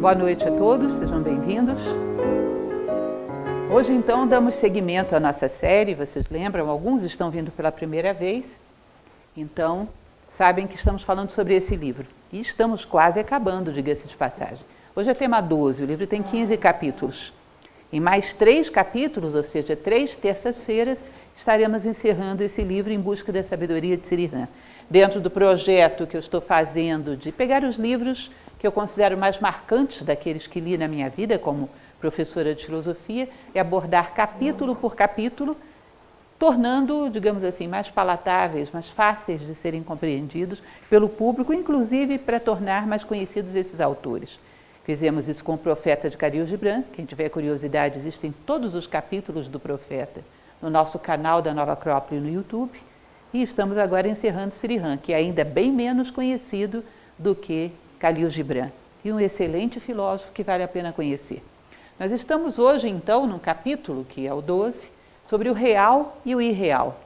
Boa noite a todos, sejam bem-vindos. Hoje, então, damos seguimento à nossa série. Vocês lembram, alguns estão vindo pela primeira vez, então sabem que estamos falando sobre esse livro. E estamos quase acabando, diga-se de passagem. Hoje é tema 12, o livro tem 15 capítulos. Em mais 3 capítulos, ou seja, 3 terças-feiras, estaremos encerrando esse livro Em Busca da Sabedoria de Sri Ram. Dentro do projeto que eu estou fazendo de pegar os livros que eu considero mais marcantes daqueles que li na minha vida como professora de filosofia, e abordar capítulo por capítulo, tornando, digamos assim, mais palatáveis, mais fáceis de serem compreendidos pelo público, inclusive para tornar mais conhecidos esses autores. Fizemos isso com o Profeta de Khalil Gibran. Quem tiver curiosidade, existem todos os capítulos do Profeta no nosso canal da Nova Acrópole no YouTube. E estamos agora encerrando Sri Ram, que é ainda bem menos conhecido do que Khalil Gibran, e um excelente filósofo que vale a pena conhecer. Nós estamos hoje, então, num capítulo, que é o 12, sobre o real e o irreal.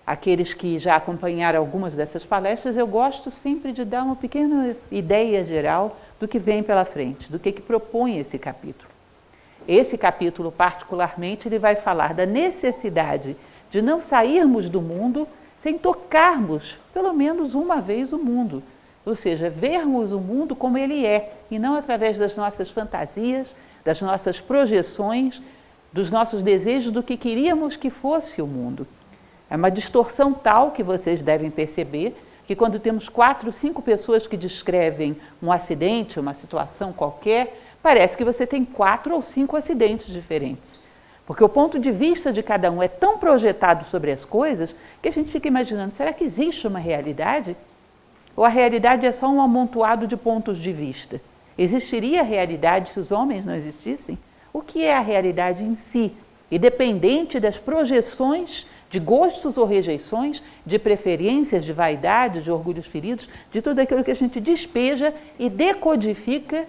Aqueles que já acompanharam algumas dessas palestras, eu gosto sempre de dar uma pequena ideia geral do que vem pela frente, do que propõe esse capítulo. Esse capítulo, particularmente, ele vai falar da necessidade de não sairmos do mundo sem tocarmos, pelo menos uma vez, o mundo. Ou seja, vermos o mundo como ele é, e não através das nossas fantasias, das nossas projeções, dos nossos desejos do que queríamos que fosse o mundo. É uma distorção tal que vocês devem perceber, que quando temos 4, 5 pessoas que descrevem um acidente, uma situação qualquer, parece que você tem 4 ou 5 acidentes diferentes. Porque o ponto de vista de cada um é tão projetado sobre as coisas que a gente fica imaginando, será que existe uma realidade? Ou a realidade é só um amontoado de pontos de vista? Existiria a realidade se os homens não existissem? O que é a realidade em si? Independente das projeções de gostos ou rejeições, de preferências, de vaidade, de orgulhos feridos, de tudo aquilo que a gente despeja e decodifica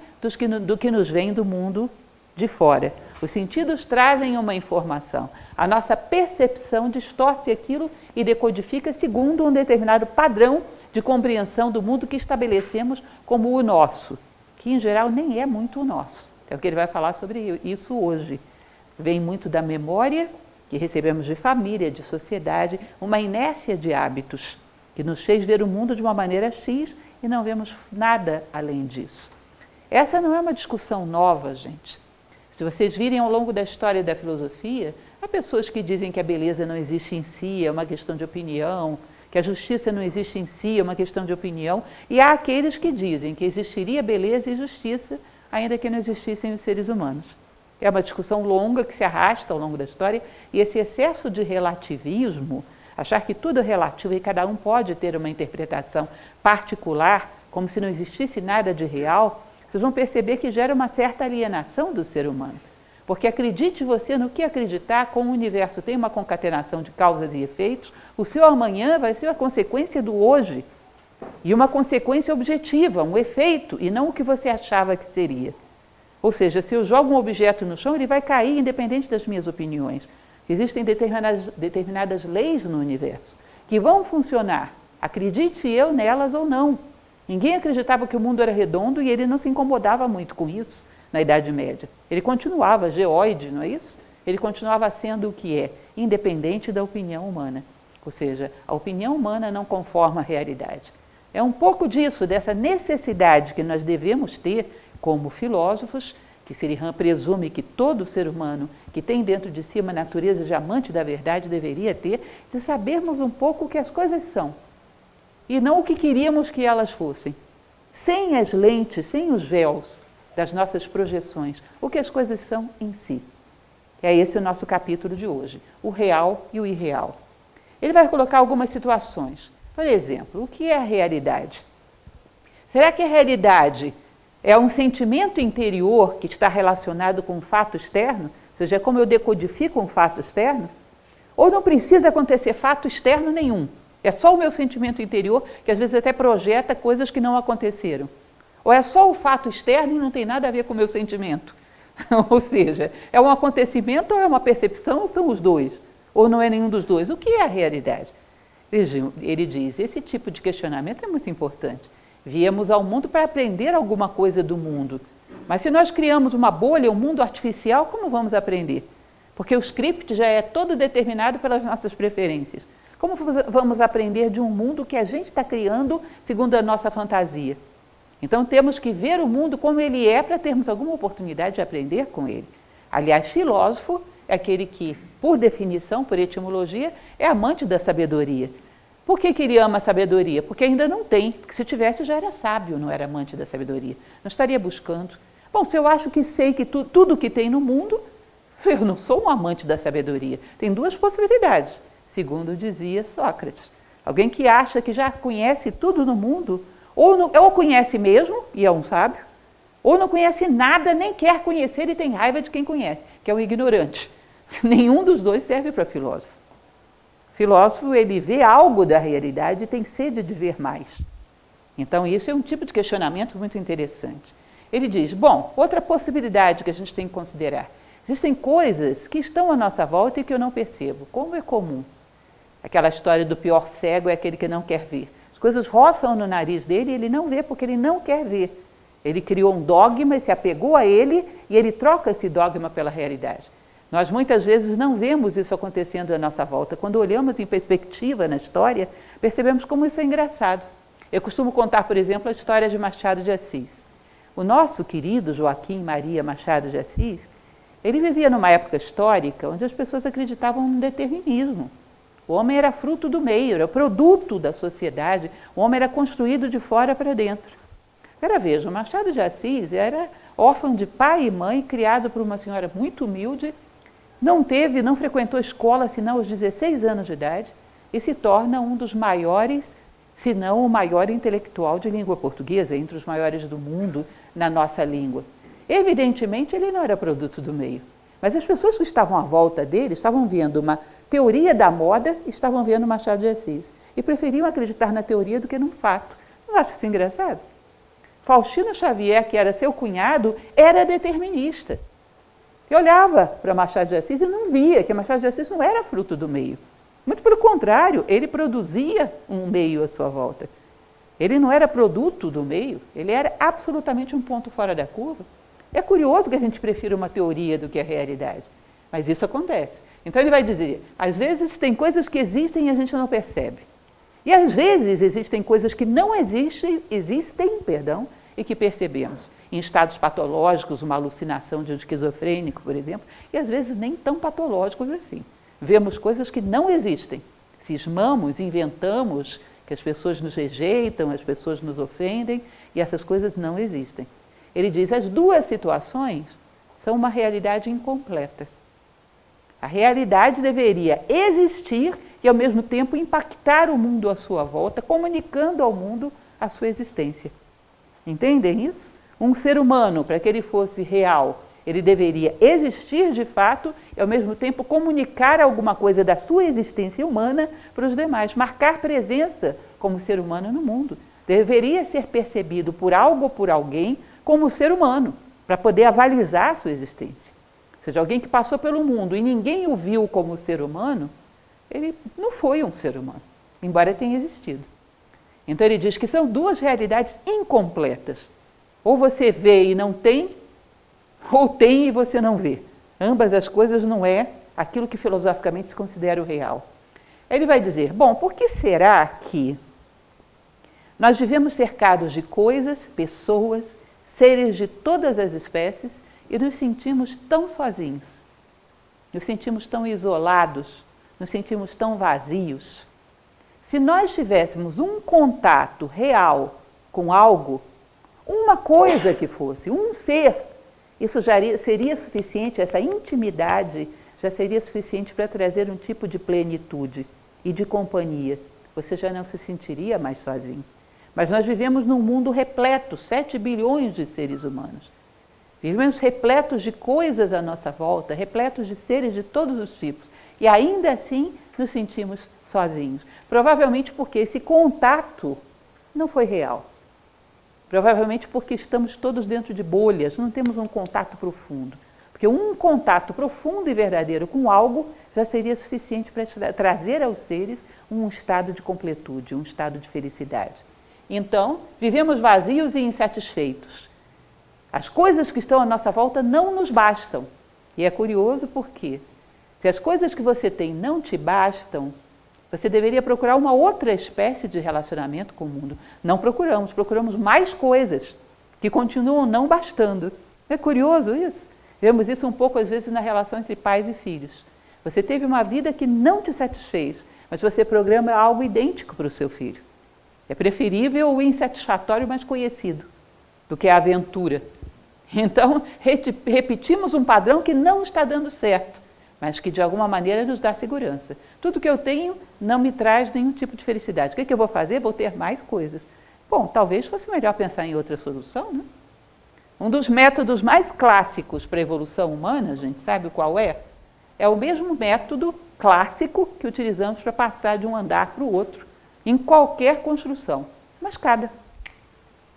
do que nos vem do mundo de fora. Os sentidos trazem uma informação. A nossa percepção distorce aquilo e decodifica segundo um determinado padrão de compreensão do mundo que estabelecemos como o nosso, que em geral nem é muito o nosso. É o que ele vai falar sobre isso hoje. Vem muito da memória que recebemos de família, de sociedade, uma inércia de hábitos que nos fez ver o mundo de uma maneira X e não vemos nada além disso. Essa não é uma discussão nova, gente. Se vocês virem ao longo da história da filosofia, há pessoas que dizem que a beleza não existe em si, é uma questão de opinião, que a justiça não existe em si, é uma questão de opinião, e há aqueles que dizem que existiria beleza e justiça, ainda que não existissem os seres humanos. É uma discussão longa que se arrasta ao longo da história, e esse excesso de relativismo, achar que tudo é relativo e cada um pode ter uma interpretação particular, como se não existisse nada de real, vocês vão perceber que gera uma certa alienação do ser humano. Porque acredite você no que acreditar, como o universo tem uma concatenação de causas e efeitos, o seu amanhã vai ser a consequência do hoje. E uma consequência objetiva, um efeito, e não o que você achava que seria. Ou seja, se eu jogo um objeto no chão, ele vai cair independente das minhas opiniões. Existem determinadas leis no universo que vão funcionar, acredite eu nelas ou não. Ninguém acreditava que o mundo era redondo e ele não se incomodava muito com isso na Idade Média. Ele continuava geoide, não é isso? Ele continuava sendo o que é, independente da opinião humana. Ou seja, a opinião humana não conforma a realidade. É um pouco disso, dessa necessidade que nós devemos ter como filósofos, que Sri Ram presume que todo ser humano que tem dentro de si uma natureza de amante da verdade deveria ter, de sabermos um pouco o que as coisas são, e não o que queríamos que elas fossem. Sem as lentes, sem os véus das nossas projeções, o que as coisas são em si. É esse o nosso capítulo de hoje, o real e o irreal. Ele vai colocar algumas situações. Por exemplo, o que é a realidade? Será que a realidade é um sentimento interior que está relacionado com um fato externo? Ou seja, é como eu decodifico um fato externo? Ou não precisa acontecer fato externo nenhum? É só o meu sentimento interior, que às vezes até projeta coisas que não aconteceram. Ou é só o fato externo e não tem nada a ver com o meu sentimento? Ou seja, é um acontecimento ou é uma percepção, ou são os dois? Ou não é nenhum dos dois? O que é a realidade? Ele diz, esse tipo de questionamento é muito importante. Viemos ao mundo para aprender alguma coisa do mundo. Mas se nós criamos uma bolha, um mundo artificial, como vamos aprender? Porque o script já é todo determinado pelas nossas preferências. Como vamos aprender de um mundo que a gente está criando segundo a nossa fantasia? Então temos que ver o mundo como ele é para termos alguma oportunidade de aprender com ele. Aliás, filósofo é aquele que, por definição, por etimologia, é amante da sabedoria. Por que ele ama a sabedoria? Porque ainda não tem, porque se tivesse já era sábio, não era amante da sabedoria. Não estaria buscando. Bom, se eu acho que sei que tudo que tem no mundo, eu não sou um amante da sabedoria. Tem duas possibilidades, segundo dizia Sócrates. Alguém que acha que já conhece tudo no mundo, ou conhece mesmo, e é um sábio, ou não conhece nada, nem quer conhecer e tem raiva de quem conhece, que é um ignorante. Nenhum dos dois serve para filósofo. Filósofo, ele vê algo da realidade e tem sede de ver mais. Então, isso é um tipo de questionamento muito interessante. Ele diz, bom, outra possibilidade que a gente tem que considerar. Existem coisas que estão à nossa volta e que eu não percebo, como é comum. Aquela história do pior cego é aquele que não quer ver. As coisas roçam no nariz dele e ele não vê porque ele não quer ver. Ele criou um dogma e se apegou a ele e ele troca esse dogma pela realidade. Nós muitas vezes não vemos isso acontecendo à nossa volta. Quando olhamos em perspectiva na história, percebemos como isso é engraçado. Eu costumo contar, por exemplo, a história de Machado de Assis. O nosso querido Joaquim Maria Machado de Assis, ele vivia numa época histórica onde as pessoas acreditavam no determinismo. O homem era fruto do meio, era produto da sociedade, o homem era construído de fora para dentro. Agora veja, Machado de Assis era órfão de pai e mãe, criado por uma senhora muito humilde, não frequentou escola senão aos 16 anos de idade e se torna um dos maiores, se não o maior intelectual de língua portuguesa, entre os maiores do mundo na nossa língua. Evidentemente, ele não era produto do meio, mas as pessoas que estavam à volta dele estavam vendo uma teoria da moda e estavam vendo Machado de Assis e preferiam acreditar na teoria do que num fato. Você não acha isso engraçado? Faustino Xavier, que era seu cunhado, era determinista. E olhava para Machado de Assis e não via que Machado de Assis não era fruto do meio. Muito pelo contrário, ele produzia um meio à sua volta. Ele não era produto do meio, ele era absolutamente um ponto fora da curva. É curioso que a gente prefira uma teoria do que a realidade, mas isso acontece. Então ele vai dizer, às vezes tem coisas que existem e a gente não percebe. E às vezes existem coisas que não existem e que percebemos. Em estados patológicos, uma alucinação de um esquizofrênico, por exemplo, e às vezes nem tão patológicos assim. Vemos coisas que não existem, cismamos, inventamos, que as pessoas nos rejeitam, as pessoas nos ofendem, e essas coisas não existem. Ele diz, as duas situações são uma realidade incompleta. A realidade deveria existir e, ao mesmo tempo, impactar o mundo à sua volta, comunicando ao mundo a sua existência. Entendem isso? Um ser humano, para que ele fosse real, ele deveria existir de fato e, ao mesmo tempo, comunicar alguma coisa da sua existência humana para os demais, marcar presença como ser humano no mundo. Deveria ser percebido por algo ou por alguém como ser humano, para poder avalizar a sua existência. Ou seja, alguém que passou pelo mundo e ninguém o viu como ser humano, ele não foi um ser humano, embora tenha existido. Então ele diz que são duas realidades incompletas. Ou você vê e não tem, ou tem e você não vê. Ambas as coisas não é aquilo que filosoficamente se considera o real. Ele vai dizer, bom, por que será que nós vivemos cercados de coisas, pessoas, seres de todas as espécies e nos sentimos tão sozinhos, nos sentimos tão isolados, nos sentimos tão vazios? Se nós tivéssemos um contato real com algo, uma coisa que fosse, um ser, isso já seria suficiente, essa intimidade já seria suficiente para trazer um tipo de plenitude e de companhia. Você já não se sentiria mais sozinho. Mas nós vivemos num mundo repleto, 7 bilhões de seres humanos. Vivemos repletos de coisas à nossa volta, repletos de seres de todos os tipos. E ainda assim nos sentimos sozinhos. Provavelmente porque esse contato não foi real. Provavelmente porque estamos todos dentro de bolhas, não temos um contato profundo. Porque um contato profundo e verdadeiro com algo já seria suficiente para trazer aos seres um estado de completude, um estado de felicidade. Então, vivemos vazios e insatisfeitos. As coisas que estão à nossa volta não nos bastam. E é curioso porque, se as coisas que você tem não te bastam, você deveria procurar uma outra espécie de relacionamento com o mundo. Não procuramos, procuramos mais coisas que continuam não bastando. É curioso isso? Vemos isso um pouco, às vezes, na relação entre pais e filhos. Você teve uma vida que não te satisfez, mas você programa algo idêntico para o seu filho. É preferível o insatisfatório mais conhecido do que a aventura. Então, repetimos um padrão que não está dando certo, mas que de alguma maneira nos dá segurança. Tudo que eu tenho não me traz nenhum tipo de felicidade. O que eu vou fazer? Vou ter mais coisas. Bom, talvez fosse melhor pensar em outra solução, né? Um dos métodos mais clássicos para a evolução humana, a gente sabe qual é? É o mesmo método clássico que utilizamos para passar de um andar para o outro, em qualquer construção. Uma escada.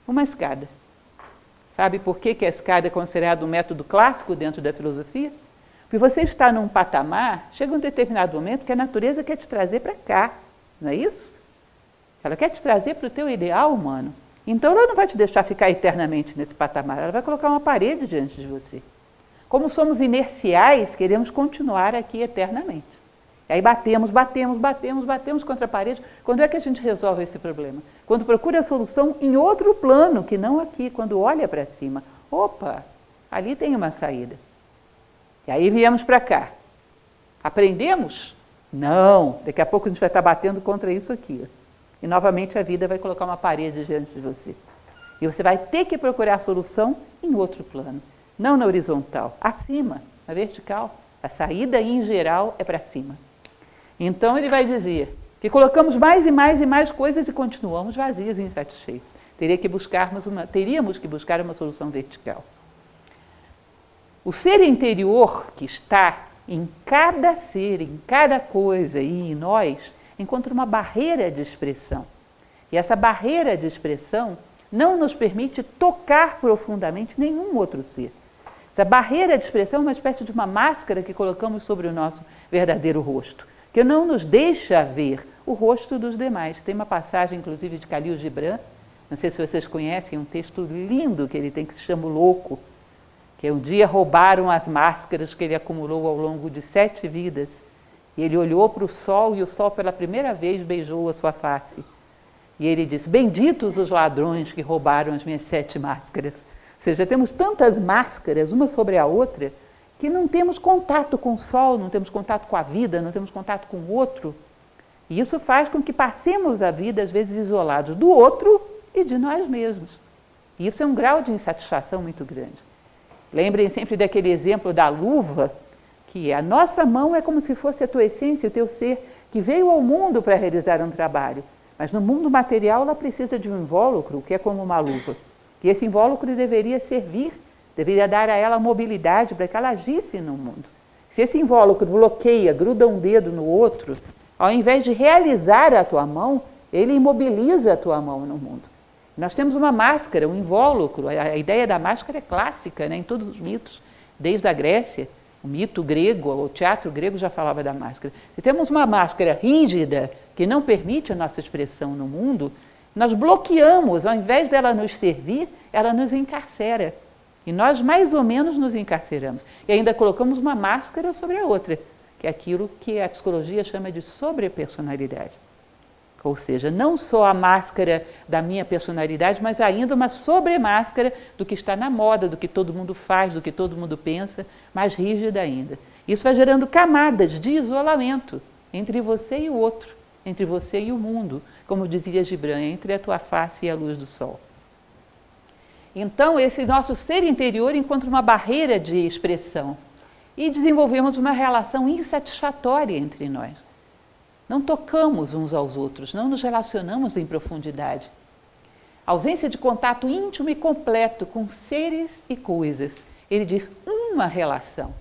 Uma escada. Sabe por que a escada é considerada um método clássico dentro da filosofia? Porque você está num patamar, chega um determinado momento que a natureza quer te trazer para cá, não é isso? Ela quer te trazer para o teu ideal humano. Então ela não vai te deixar ficar eternamente nesse patamar, ela vai colocar uma parede diante de você. Como somos inerciais, queremos continuar aqui eternamente. E aí batemos contra a parede. Quando é que a gente resolve esse problema? Quando procura a solução em outro plano, que não aqui, quando olha para cima. Opa, ali tem uma saída. E aí viemos para cá. Aprendemos? Não, daqui a pouco a gente vai estar batendo contra isso aqui. E novamente a vida vai colocar uma parede diante de você. E você vai ter que procurar a solução em outro plano. Não na horizontal, acima, na vertical. A saída, em geral, é para cima. Então ele vai dizer que colocamos mais e mais e mais coisas e continuamos vazios e insatisfeitos. Teríamos que buscar uma solução vertical. O ser interior que está em cada ser, em cada coisa e em nós, encontra uma barreira de expressão. E essa barreira de expressão não nos permite tocar profundamente nenhum outro ser. Essa barreira de expressão é uma espécie de uma máscara que colocamos sobre o nosso verdadeiro rosto, que não nos deixa ver o rosto dos demais. Tem uma passagem, inclusive, de Khalil Gibran, não sei se vocês conhecem, um texto lindo que ele tem que se chama O Louco, que um dia roubaram as máscaras que ele acumulou ao longo de 7 vidas. E ele olhou para o sol e o sol pela primeira vez beijou a sua face. E ele disse, benditos os ladrões que roubaram as minhas 7 máscaras. Ou seja, temos tantas máscaras, uma sobre a outra, que não temos contato com o sol, não temos contato com a vida, não temos contato com o outro. E isso faz com que passemos a vida, às vezes, isolados do outro e de nós mesmos. E isso é um grau de insatisfação muito grande. Lembrem sempre daquele exemplo da luva, que a nossa mão é como se fosse a tua essência, o teu ser, que veio ao mundo para realizar um trabalho. Mas no mundo material ela precisa de um invólucro, que é como uma luva. E esse invólucro deveria servir, deveria dar a ela mobilidade para que ela agisse no mundo. Se esse invólucro bloqueia, gruda um dedo no outro, ao invés de realizar a tua mão, ele imobiliza a tua mão no mundo. Nós temos uma máscara, um invólucro. A ideia da máscara é clássica, né, em todos os mitos, desde a Grécia. O mito grego, o teatro grego já falava da máscara. Se temos uma máscara rígida, que não permite a nossa expressão no mundo, nós bloqueamos, ao invés dela nos servir, ela nos encarcera. E nós mais ou menos nos encarceramos. E ainda colocamos uma máscara sobre a outra, que é aquilo que a psicologia chama de sobrepersonalidade. Ou seja, não só a máscara da minha personalidade, mas ainda uma sobremáscara do que está na moda, do que todo mundo faz, do que todo mundo pensa, mais rígida ainda. Isso vai gerando camadas de isolamento entre você e o outro, entre você e o mundo, como dizia Gibran, entre a tua face e a luz do sol. Então, esse nosso ser interior encontra uma barreira de expressão e desenvolvemos uma relação insatisfatória entre nós. Não tocamos uns aos outros, não nos relacionamos em profundidade. A ausência de contato íntimo e completo com seres e coisas. Ele diz, uma relação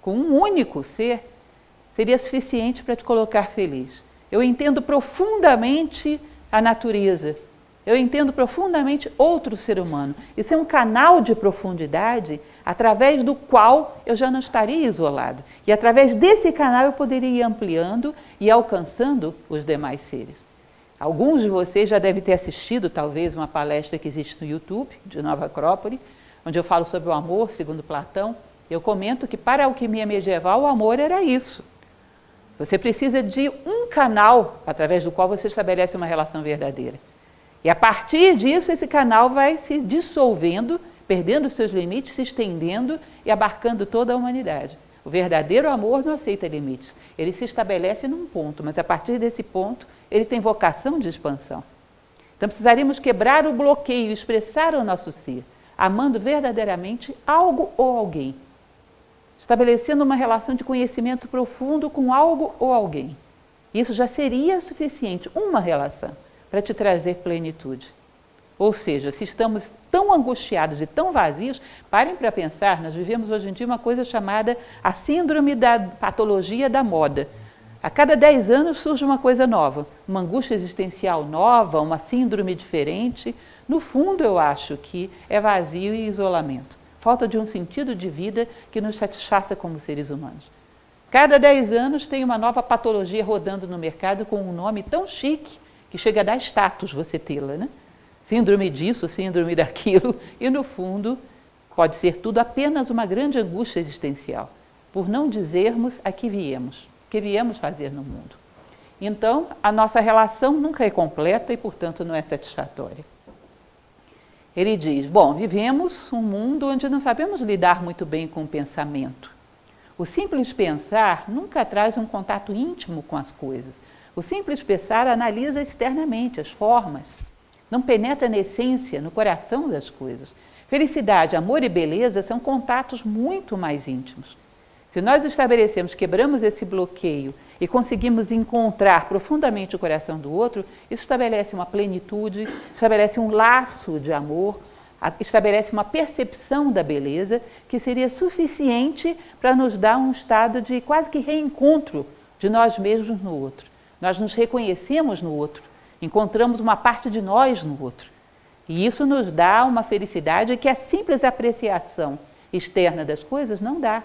com um único ser seria suficiente para te colocar feliz. Eu entendo profundamente a natureza. Eu entendo profundamente outro ser humano. Isso é um canal de profundidade através do qual eu já não estaria isolado. E através desse canal eu poderia ir ampliando e alcançando os demais seres. Alguns de vocês já devem ter assistido, talvez, uma palestra que existe no YouTube, de Nova Acrópole, onde eu falo sobre o amor, segundo Platão, eu comento que para a alquimia medieval o amor era isso. Você precisa de um canal através do qual você estabelece uma relação verdadeira. E a partir disso, esse canal vai se dissolvendo, perdendo os seus limites, se estendendo e abarcando toda a humanidade. O verdadeiro amor não aceita limites. Ele se estabelece num ponto, mas a partir desse ponto, ele tem vocação de expansão. Então precisaríamos quebrar o bloqueio, expressar o nosso ser, amando verdadeiramente algo ou alguém. Estabelecendo uma relação de conhecimento profundo com algo ou alguém. Isso já seria suficiente, uma relação, para te trazer plenitude. Ou seja, se estamos tão angustiados e tão vazios, parem para pensar, nós vivemos hoje em dia uma coisa chamada a síndrome da patologia da moda. A cada 10 anos surge uma coisa nova, uma angústia existencial nova, uma síndrome diferente. No fundo, eu acho que é vazio e isolamento. Falta de um sentido de vida que nos satisfaça como seres humanos. Cada 10 anos tem uma nova patologia rodando no mercado com um nome tão chique que chega a dar status você tê-la, né? Síndrome disso, síndrome daquilo, e no fundo pode ser tudo apenas uma grande angústia existencial, por não dizermos a que viemos, o que viemos fazer no mundo. Então, a nossa relação nunca é completa e, portanto, não é satisfatória. Ele diz, bom, vivemos um mundo onde não sabemos lidar muito bem com o pensamento. O simples pensar nunca traz um contato íntimo com as coisas. O simples pensar analisa externamente as formas, não penetra na essência, no coração das coisas. Felicidade, amor e beleza são contatos muito mais íntimos. Se nós estabelecemos, quebramos esse bloqueio e conseguimos encontrar profundamente o coração do outro, isso estabelece uma plenitude, estabelece um laço de amor, estabelece uma percepção da beleza que seria suficiente para nos dar um estado de quase que reencontro de nós mesmos no outro. Nós nos reconhecemos no outro, encontramos uma parte de nós no outro. E isso nos dá uma felicidade que a simples apreciação externa das coisas não dá.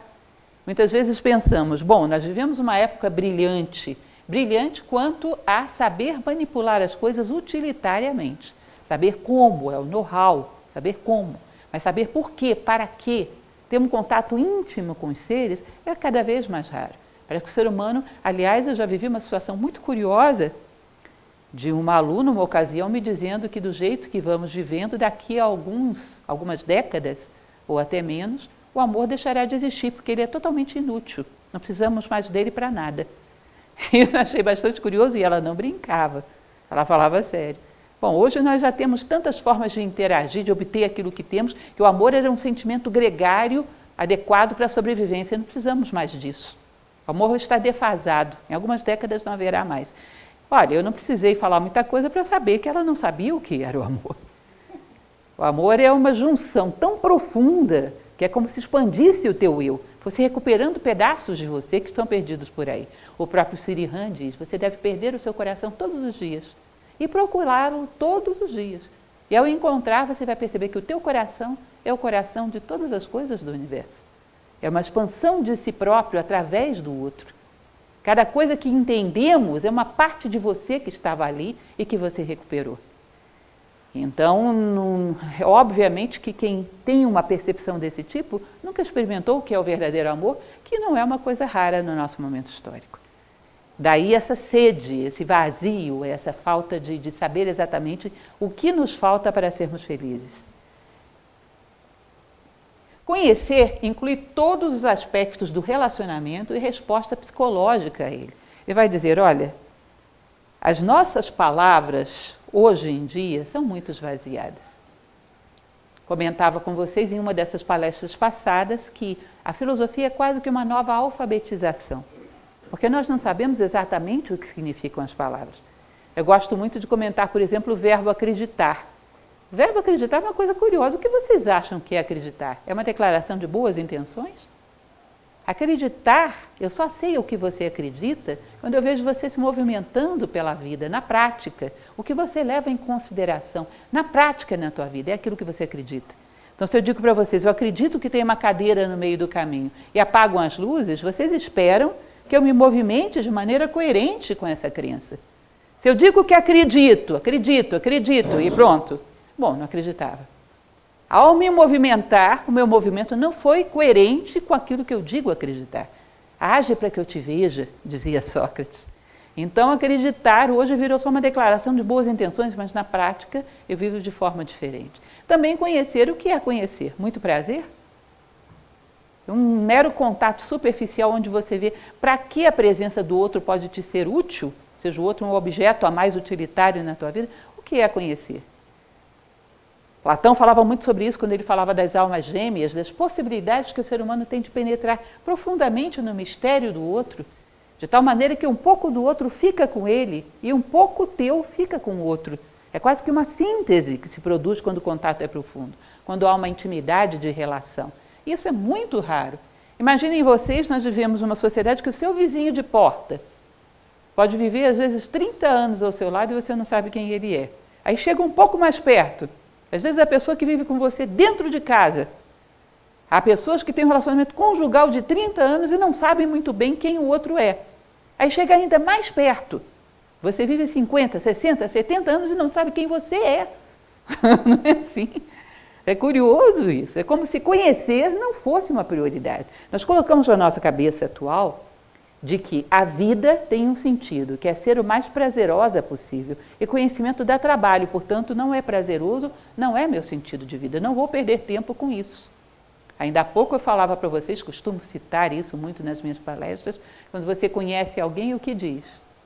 Muitas vezes pensamos, bom, nós vivemos uma época brilhante, brilhante quanto a saber manipular as coisas utilitariamente. Saber como, é o know-how, saber como. Mas saber por quê, para quê, ter um contato íntimo com os seres é cada vez mais raro. Parece que o ser humano, aliás, eu já vivi uma situação muito curiosa de uma aluna, uma ocasião, me dizendo que do jeito que vamos vivendo, daqui a algumas décadas, ou até menos, o amor deixará de existir, porque ele é totalmente inútil. Não precisamos mais dele para nada. Eu achei bastante curioso e ela não brincava. Ela falava sério. Bom, hoje nós já temos tantas formas de interagir, de obter aquilo que temos, que o amor era um sentimento gregário, adequado para a sobrevivência. Não precisamos mais disso. O amor está defasado. Em algumas décadas não haverá mais. Olha, eu não precisei falar muita coisa para saber que ela não sabia o que era o amor. O amor é uma junção tão profunda que é como se expandisse o teu eu, você recuperando pedaços de você que estão perdidos por aí. O próprio Sirihan diz, você deve perder o seu coração todos os dias e procurá-lo todos os dias. E ao encontrar, você vai perceber que o teu coração é o coração de todas as coisas do universo. É uma expansão de si próprio através do outro. Cada coisa que entendemos é uma parte de você que estava ali e que você recuperou. Então, obviamente que quem tem uma percepção desse tipo nunca experimentou o que é o verdadeiro amor, que não é uma coisa rara no nosso momento histórico. Daí essa sede, esse vazio, essa falta de saber exatamente o que nos falta para sermos felizes. Conhecer inclui todos os aspectos do relacionamento e resposta psicológica a ele. Ele vai dizer, olha, as nossas palavras hoje em dia são muito esvaziadas. Comentava com vocês em uma dessas palestras passadas que a filosofia é quase que uma nova alfabetização, porque nós não sabemos exatamente o que significam as palavras. Eu gosto muito de comentar, por exemplo, o verbo acreditar. O verbo acreditar é uma coisa curiosa. O que vocês acham que é acreditar? É uma declaração de boas intenções? Acreditar, eu só sei o que você acredita quando eu vejo você se movimentando pela vida, na prática. O que você leva em consideração, na prática na tua vida, é aquilo que você acredita. Então, se eu digo para vocês, eu acredito que tem uma cadeira no meio do caminho e apagam as luzes, vocês esperam que eu me movimente de maneira coerente com essa crença. Se eu digo que acredito e pronto, bom, não acreditava. Ao me movimentar, o meu movimento não foi coerente com aquilo que eu digo acreditar. Age para que eu te veja, dizia Sócrates. Então, acreditar hoje virou só uma declaração de boas intenções, mas na prática eu vivo de forma diferente. Também conhecer, o que é conhecer? Muito prazer? Um mero contato superficial onde você vê para que a presença do outro pode te ser útil, seja o outro um objeto a mais utilitário na tua vida, o que é conhecer? Platão falava muito sobre isso quando ele falava das almas gêmeas, das possibilidades que o ser humano tem de penetrar profundamente no mistério do outro, de tal maneira que um pouco do outro fica com ele e um pouco teu fica com o outro. É quase que uma síntese que se produz quando o contato é profundo, quando há uma intimidade de relação. Isso é muito raro. Imaginem vocês, nós vivemos numa sociedade que o seu vizinho de porta pode viver às vezes 30 anos ao seu lado e você não sabe quem ele é. Aí chega um pouco mais perto. Às vezes a pessoa que vive com você dentro de casa. Há pessoas que têm um relacionamento conjugal de 30 anos e não sabem muito bem quem o outro é. Aí chega ainda mais perto. Você vive 50, 60, 70 anos e não sabe quem você é. Não é assim? É curioso isso. É como se conhecer não fosse uma prioridade. Nós colocamos na nossa cabeça atual de que a vida tem um sentido, que é ser o mais prazerosa possível. E conhecimento dá trabalho, portanto, não é prazeroso, não é meu sentido de vida. Não vou perder tempo com isso. Ainda há pouco eu falava para vocês, costumo citar isso muito nas minhas palestras, quando você conhece alguém, o que diz?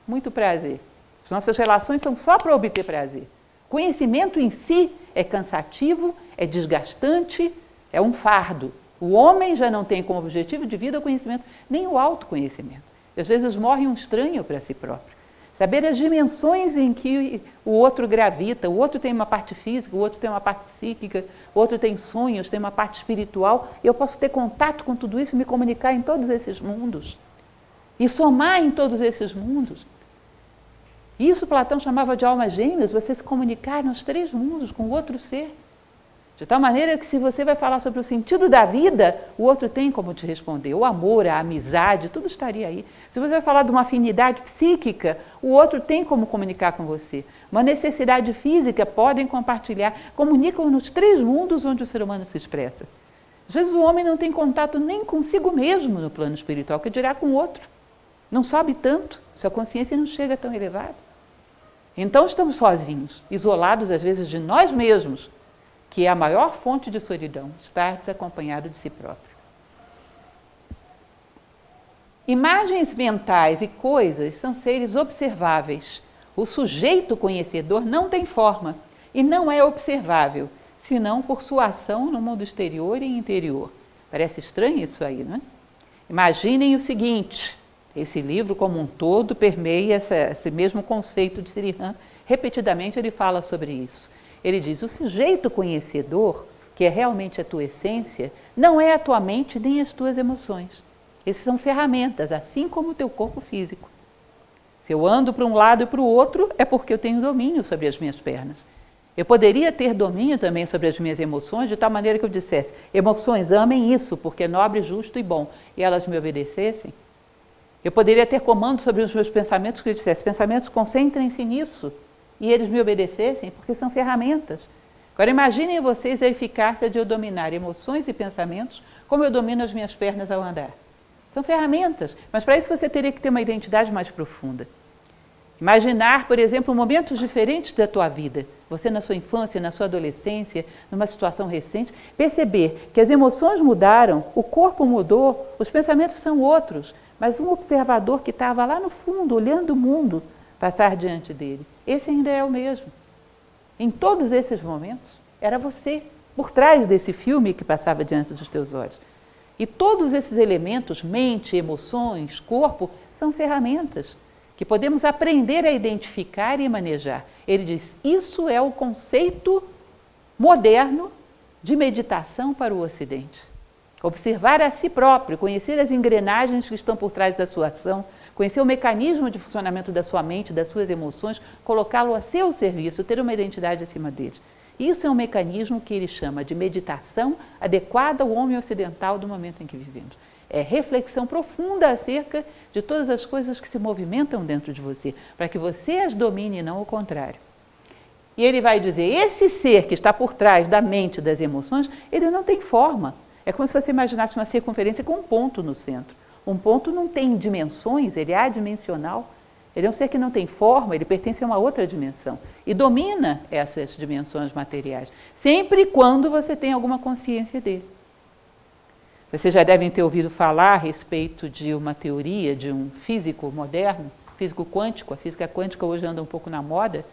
Muito prazer. As nossas relações são só para obter prazer. Conhecimento em si é cansativo, é desgastante, é um fardo. O homem já não tem como objetivo de vida o conhecimento, nem o autoconhecimento. Às vezes morre um estranho para si próprio. Saber as dimensões em que o outro gravita, o outro tem uma parte física, o outro tem uma parte psíquica, o outro tem sonhos, tem uma parte espiritual, e eu posso ter contato com tudo isso e me comunicar em todos esses mundos. E somar em todos esses mundos. Isso Platão chamava de almas gêmeas, você se comunicar nos 3 mundos com o outro ser. De tal maneira que se você vai falar sobre o sentido da vida, o outro tem como te responder. O amor, a amizade, tudo estaria aí. Se você vai falar de uma afinidade psíquica, o outro tem como comunicar com você. Uma necessidade física, podem compartilhar. Comunicam nos 3 mundos onde o ser humano se expressa. Às vezes o homem não tem contato nem consigo mesmo no plano espiritual, que dirá com o outro. Não sobe tanto, sua consciência não chega tão elevada. Então estamos sozinhos, isolados às vezes de nós mesmos, que é a maior fonte de solidão, estar desacompanhado de si próprio. Imagens mentais e coisas são seres observáveis. O sujeito conhecedor não tem forma e não é observável, senão por sua ação no mundo exterior e interior. Parece estranho isso aí, não é? Imaginem o seguinte, esse livro como um todo permeia esse mesmo conceito de Srihan. Repetidamente ele fala sobre isso. Ele diz, o sujeito conhecedor, que é realmente a tua essência, não é a tua mente nem as tuas emoções. Essas são ferramentas, assim como o teu corpo físico. Se eu ando para um lado e para o outro, é porque eu tenho domínio sobre as minhas pernas. Eu poderia ter domínio também sobre as minhas emoções, de tal maneira que eu dissesse, emoções, amem isso, porque é nobre, justo e bom, e elas me obedecessem. Eu poderia ter comando sobre os meus pensamentos, que eu dissesse, pensamentos, concentrem-se nisso, e eles me obedecessem, porque são ferramentas. Agora imaginem vocês a eficácia de eu dominar emoções e pensamentos como eu domino as minhas pernas ao andar. São ferramentas, mas para isso você teria que ter uma identidade mais profunda. Imaginar, por exemplo, momentos diferentes da tua vida. Você na sua infância, na sua adolescência, numa situação recente. Perceber que as emoções mudaram, o corpo mudou, os pensamentos são outros. Mas um observador que estava lá no fundo, olhando o mundo, passar diante dele. Esse ainda é o mesmo. Em todos esses momentos, era você, por trás desse filme que passava diante dos teus olhos. E todos esses elementos, mente, emoções, corpo, são ferramentas que podemos aprender a identificar e manejar. Ele diz, isso é o conceito moderno de meditação para o Ocidente. Observar a si próprio, conhecer as engrenagens que estão por trás da sua ação, conhecer o mecanismo de funcionamento da sua mente, das suas emoções, colocá-lo a seu serviço, ter uma identidade acima deles. Isso é um mecanismo que ele chama de meditação adequada ao homem ocidental do momento em que vivemos. É reflexão profunda acerca de todas as coisas que se movimentam dentro de você, para que você as domine e não o contrário. E ele vai dizer, esse ser que está por trás da mente, das emoções, ele não tem forma. É como se você imaginasse uma circunferência com um ponto no centro. Um ponto não tem dimensões, ele é adimensional. Ele é um ser que não tem forma, ele pertence a uma outra dimensão. E domina essas dimensões materiais, sempre e quando você tem alguma consciência dele. Vocês já devem ter ouvido falar a respeito de uma teoria de um físico moderno, físico quântico. A física quântica hoje anda um pouco na moda.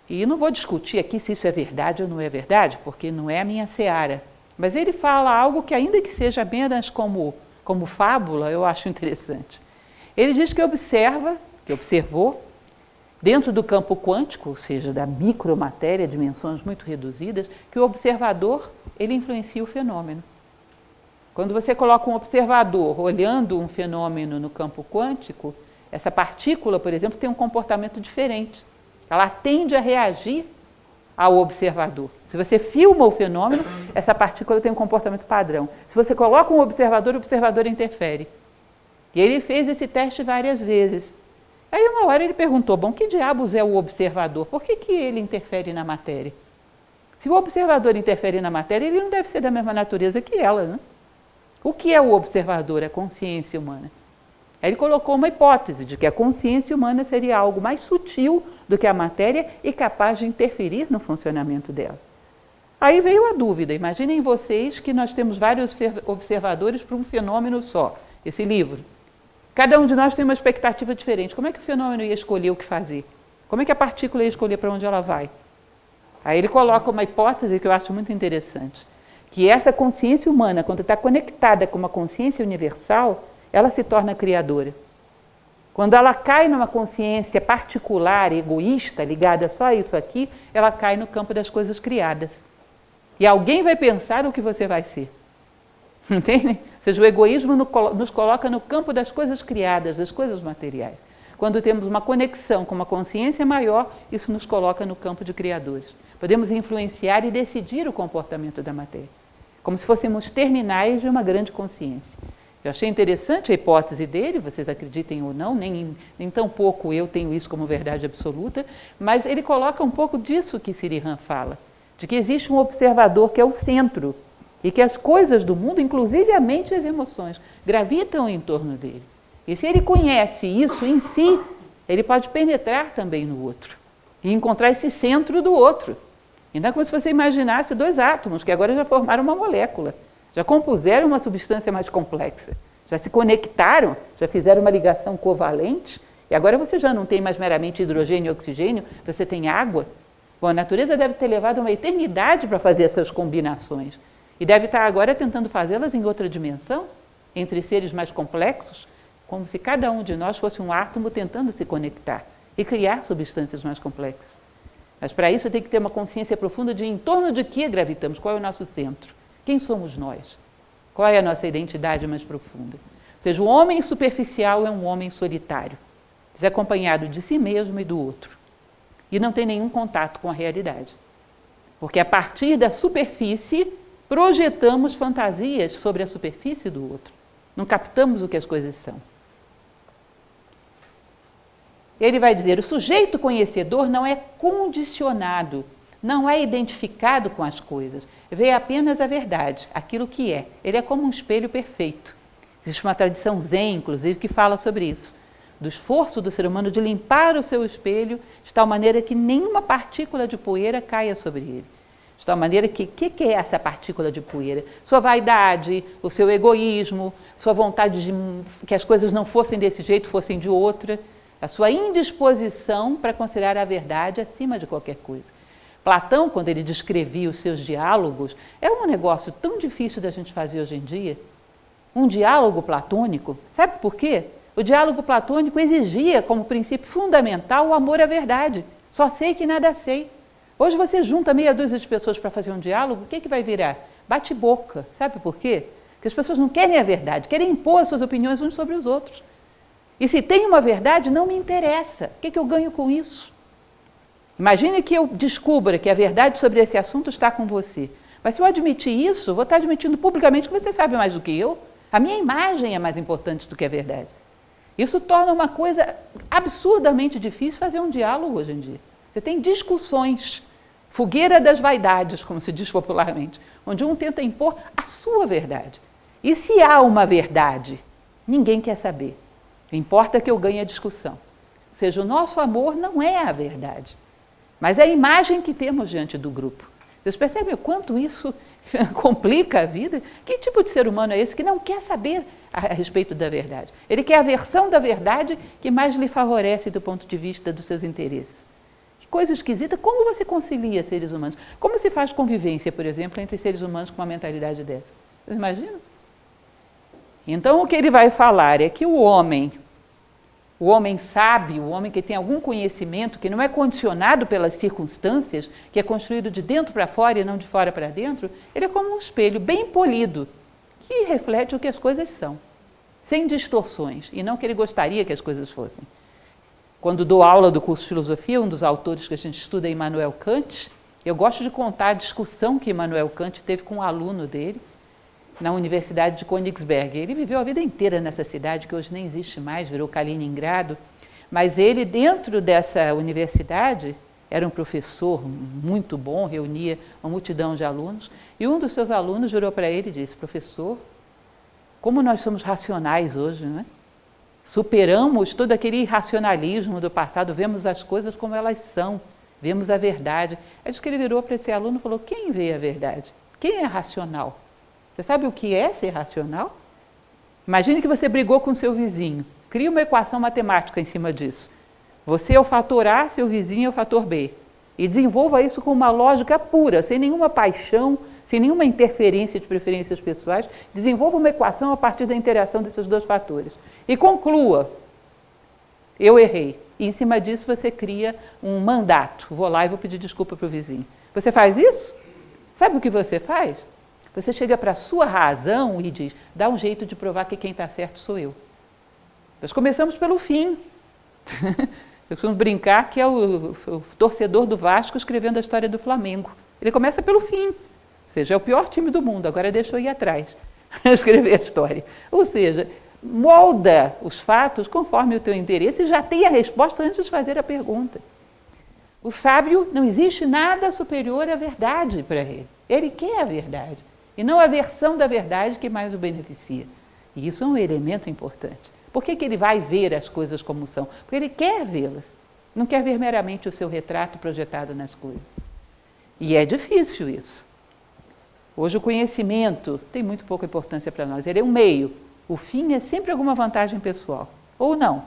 E não vou discutir aqui se isso é verdade ou não é verdade, porque não é a minha seara. Mas ele fala algo que, ainda que seja apenas como fábula, eu acho interessante. Ele diz que observou, dentro do campo quântico, ou seja, da micromatéria, dimensões muito reduzidas, que o observador, ele influencia o fenômeno. Quando você coloca um observador olhando um fenômeno no campo quântico, essa partícula, por exemplo, tem um comportamento diferente. Ela tende a reagir ao observador. Se você filma o fenômeno, essa partícula tem um comportamento padrão. Se você coloca um observador, o observador interfere. E ele fez esse teste várias vezes. Aí uma hora ele perguntou, bom, que diabos é o observador? Por que ele interfere na matéria? Se o observador interfere na matéria, ele não deve ser da mesma natureza que ela, né? O que é o observador? A consciência humana. Aí ele colocou uma hipótese de que a consciência humana seria algo mais sutil do que a matéria e capaz de interferir no funcionamento dela. Aí veio a dúvida. Imaginem vocês que nós temos vários observadores para um fenômeno só, esse livro. Cada um de nós tem uma expectativa diferente. Como é que o fenômeno ia escolher o que fazer? Como é que a partícula ia escolher para onde ela vai? Aí ele coloca uma hipótese que eu acho muito interessante, que essa consciência humana, quando está conectada com uma consciência universal, ela se torna criadora. Quando ela cai numa consciência particular, egoísta, ligada só a isso aqui, ela cai no campo das coisas criadas. E alguém vai pensar o que você vai ser. Entende? Ou seja, o egoísmo nos coloca no campo das coisas criadas, das coisas materiais. Quando temos uma conexão com uma consciência maior, isso nos coloca no campo de criadores. Podemos influenciar e decidir o comportamento da matéria, como se fôssemos terminais de uma grande consciência. Eu achei interessante a hipótese dele, vocês acreditem ou não, nem tão pouco eu tenho isso como verdade absoluta, mas ele coloca um pouco disso que Sirihan fala, de que existe um observador que é o centro, e que as coisas do mundo, inclusive a mente e as emoções, gravitam em torno dele. E se ele conhece isso em si, ele pode penetrar também no outro e encontrar esse centro do outro. Então é como se você imaginasse dois átomos que agora já formaram uma molécula, já compuseram uma substância mais complexa, já se conectaram, já fizeram uma ligação covalente, e agora você já não tem mais meramente hidrogênio e oxigênio, você tem água. Bom, a natureza deve ter levado uma eternidade para fazer essas combinações. E deve estar agora tentando fazê-las em outra dimensão, entre seres mais complexos, como se cada um de nós fosse um átomo tentando se conectar e criar substâncias mais complexas. Mas para isso tem que ter uma consciência profunda de em torno de que gravitamos, qual é o nosso centro, quem somos nós, qual é a nossa identidade mais profunda. Ou seja, o homem superficial é um homem solitário, desacompanhado de si mesmo e do outro, e não tem nenhum contato com a realidade. Porque a partir da superfície, projetamos fantasias sobre a superfície do outro. Não captamos o que as coisas são. Ele vai dizer, o sujeito conhecedor não é condicionado, não é identificado com as coisas, vê apenas a verdade, aquilo que é. Ele é como um espelho perfeito. Existe uma tradição zen, inclusive, que fala sobre isso, do esforço do ser humano de limpar o seu espelho de tal maneira que nenhuma partícula de poeira caia sobre ele. De tal maneira que, o que é essa partícula de poeira? Sua vaidade, o seu egoísmo, sua vontade de que as coisas não fossem desse jeito, fossem de outra, a sua indisposição para considerar a verdade acima de qualquer coisa. Platão, quando ele descrevia os seus diálogos, é um negócio tão difícil da gente fazer hoje em dia. Um diálogo platônico, sabe por quê? O diálogo platônico exigia como princípio fundamental o amor à verdade. Só sei que nada sei. Hoje você junta meia dúzia de pessoas para fazer um diálogo, o que vai virar? Bate-boca. Sabe por quê? Porque as pessoas não querem a verdade, querem impor as suas opiniões uns sobre os outros. E se tem uma verdade, não me interessa. O que eu ganho com isso? Imagine que eu descubra que a verdade sobre esse assunto está com você. Mas se eu admitir isso, vou estar admitindo publicamente que você sabe mais do que eu. A minha imagem é mais importante do que a verdade. Isso torna uma coisa absurdamente difícil fazer um diálogo hoje em dia. Você tem discussões, fogueira das vaidades, como se diz popularmente, onde um tenta impor a sua verdade. E se há uma verdade, ninguém quer saber. Importa que eu ganhe a discussão. Ou seja, o nosso amor não é a verdade, mas é a imagem que temos diante do grupo. Vocês percebem o quanto isso complica a vida? Que tipo de ser humano é esse que não quer saber a respeito da verdade? Ele quer a versão da verdade que mais lhe favorece do ponto de vista dos seus interesses. Que coisa esquisita. Como você concilia seres humanos? Como se faz convivência, por exemplo, entre seres humanos com uma mentalidade dessa? Vocês imaginam? Então, o que ele vai falar é que o homem sábio, o homem que tem algum conhecimento, que não é condicionado pelas circunstâncias, que é construído de dentro para fora e não de fora para dentro, ele é como um espelho bem polido, que reflete o que as coisas são, sem distorções, e não que ele gostaria que as coisas fossem. Quando dou aula do curso de filosofia, um dos autores que a gente estuda é Immanuel Kant, eu gosto de contar a discussão que Immanuel Kant teve com um aluno dele, na Universidade de Königsberg. Ele viveu a vida inteira nessa cidade, que hoje nem existe mais, virou Kaliningrado, mas ele, dentro dessa universidade, era um professor muito bom, reunia uma multidão de alunos, e um dos seus alunos virou para ele e disse: professor, como nós somos racionais hoje, não é? Superamos todo aquele irracionalismo do passado, vemos as coisas como elas são, vemos a verdade. Aí que ele virou para esse aluno e falou: quem vê a verdade? Quem é racional? Você sabe o que é ser racional? Imagine que você brigou com seu vizinho. Cria uma equação matemática em cima disso. Você é o fator A, seu vizinho é o fator B. E desenvolva isso com uma lógica pura, sem nenhuma paixão, sem nenhuma interferência de preferências pessoais. Desenvolva uma equação a partir da interação desses dois fatores. E conclua: eu errei. E em cima disso você cria um mandato. Vou lá e vou pedir desculpa para o vizinho. Você faz isso? Sabe o que você faz? Você chega para a sua razão e diz: dá um jeito de provar que quem está certo sou eu. Nós começamos pelo fim. Eu costumo brincar que é o torcedor do Vasco escrevendo a história do Flamengo. Ele começa pelo fim. Ou seja, é o pior time do mundo, agora deixa eu ir atrás, escrever a história. Ou seja, molda os fatos conforme o teu interesse e já tem a resposta antes de fazer a pergunta. O sábio, não existe nada superior à verdade para ele. Ele quer a verdade. E não a versão da verdade que mais o beneficia. E isso é um elemento importante. Por que ele vai ver as coisas como são? Porque ele quer vê-las. Não quer ver meramente o seu retrato projetado nas coisas. E é difícil isso. Hoje o conhecimento tem muito pouca importância para nós. Ele é um meio. O fim é sempre alguma vantagem pessoal. Ou não.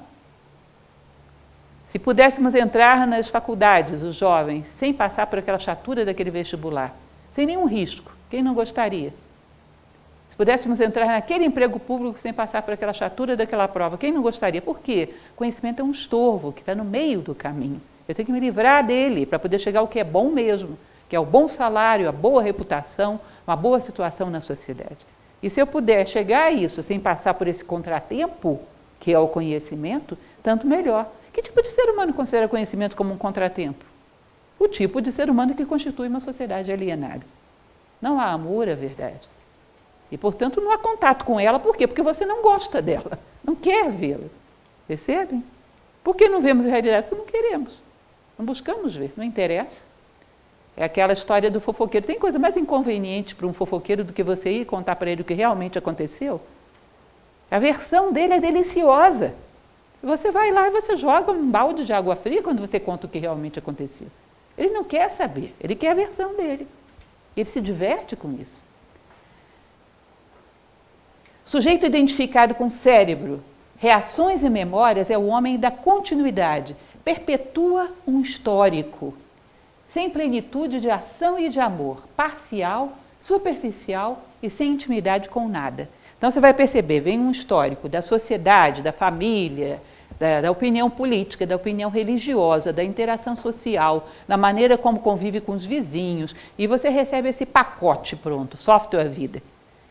Se pudéssemos entrar nas faculdades, os jovens, sem passar por aquela chatura daquele vestibular, sem nenhum risco, quem não gostaria? Se pudéssemos entrar naquele emprego público sem passar por aquela chatura daquela prova, quem não gostaria? Por quê? Conhecimento é um estorvo que está no meio do caminho. Eu tenho que me livrar dele para poder chegar ao que é bom mesmo, que é o bom salário, a boa reputação, uma boa situação na sociedade. E se eu puder chegar a isso sem passar por esse contratempo, que é o conhecimento, tanto melhor. Que tipo de ser humano considera conhecimento como um contratempo? O tipo de ser humano que constitui uma sociedade alienada. Não há amor à verdade. E, portanto, não há contato com ela. Por quê? Porque você não gosta dela, não quer vê-la. Percebem? Por que não vemos a realidade? Porque não queremos. Não buscamos ver, não interessa. É aquela história do fofoqueiro. Tem coisa mais inconveniente para um fofoqueiro do que você ir contar para ele o que realmente aconteceu? A versão dele é deliciosa. Você vai lá e você joga um balde de água fria quando você conta o que realmente aconteceu. Ele não quer saber, ele quer a versão dele. Ele se diverte com isso. Sujeito identificado com cérebro, reações e memórias é o homem da continuidade, perpetua um histórico, sem plenitude de ação e de amor, parcial, superficial e sem intimidade com nada. Então você vai perceber, vem um histórico da sociedade, da família, da opinião política, da opinião religiosa, da interação social, da maneira como convive com os vizinhos, e você recebe esse pacote pronto, software vida.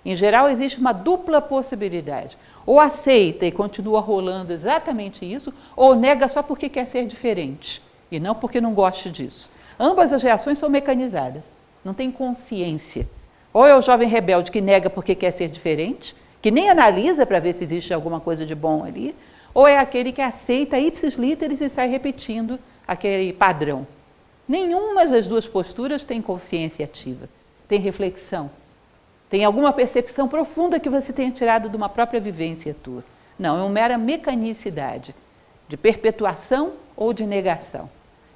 Em geral, existe uma dupla possibilidade. Ou aceita e continua rolando exatamente isso, ou nega só porque quer ser diferente, e não porque não gosta disso. Ambas as reações são mecanizadas, não tem consciência. Ou é o jovem rebelde que nega porque quer ser diferente, que nem analisa para ver se existe alguma coisa de bom ali, ou é aquele que aceita ipsis literis e sai repetindo aquele padrão. Nenhuma das duas posturas tem consciência ativa, tem reflexão, tem alguma percepção profunda que você tenha tirado de uma própria vivência tua. Não, é uma mera mecanicidade, de perpetuação ou de negação.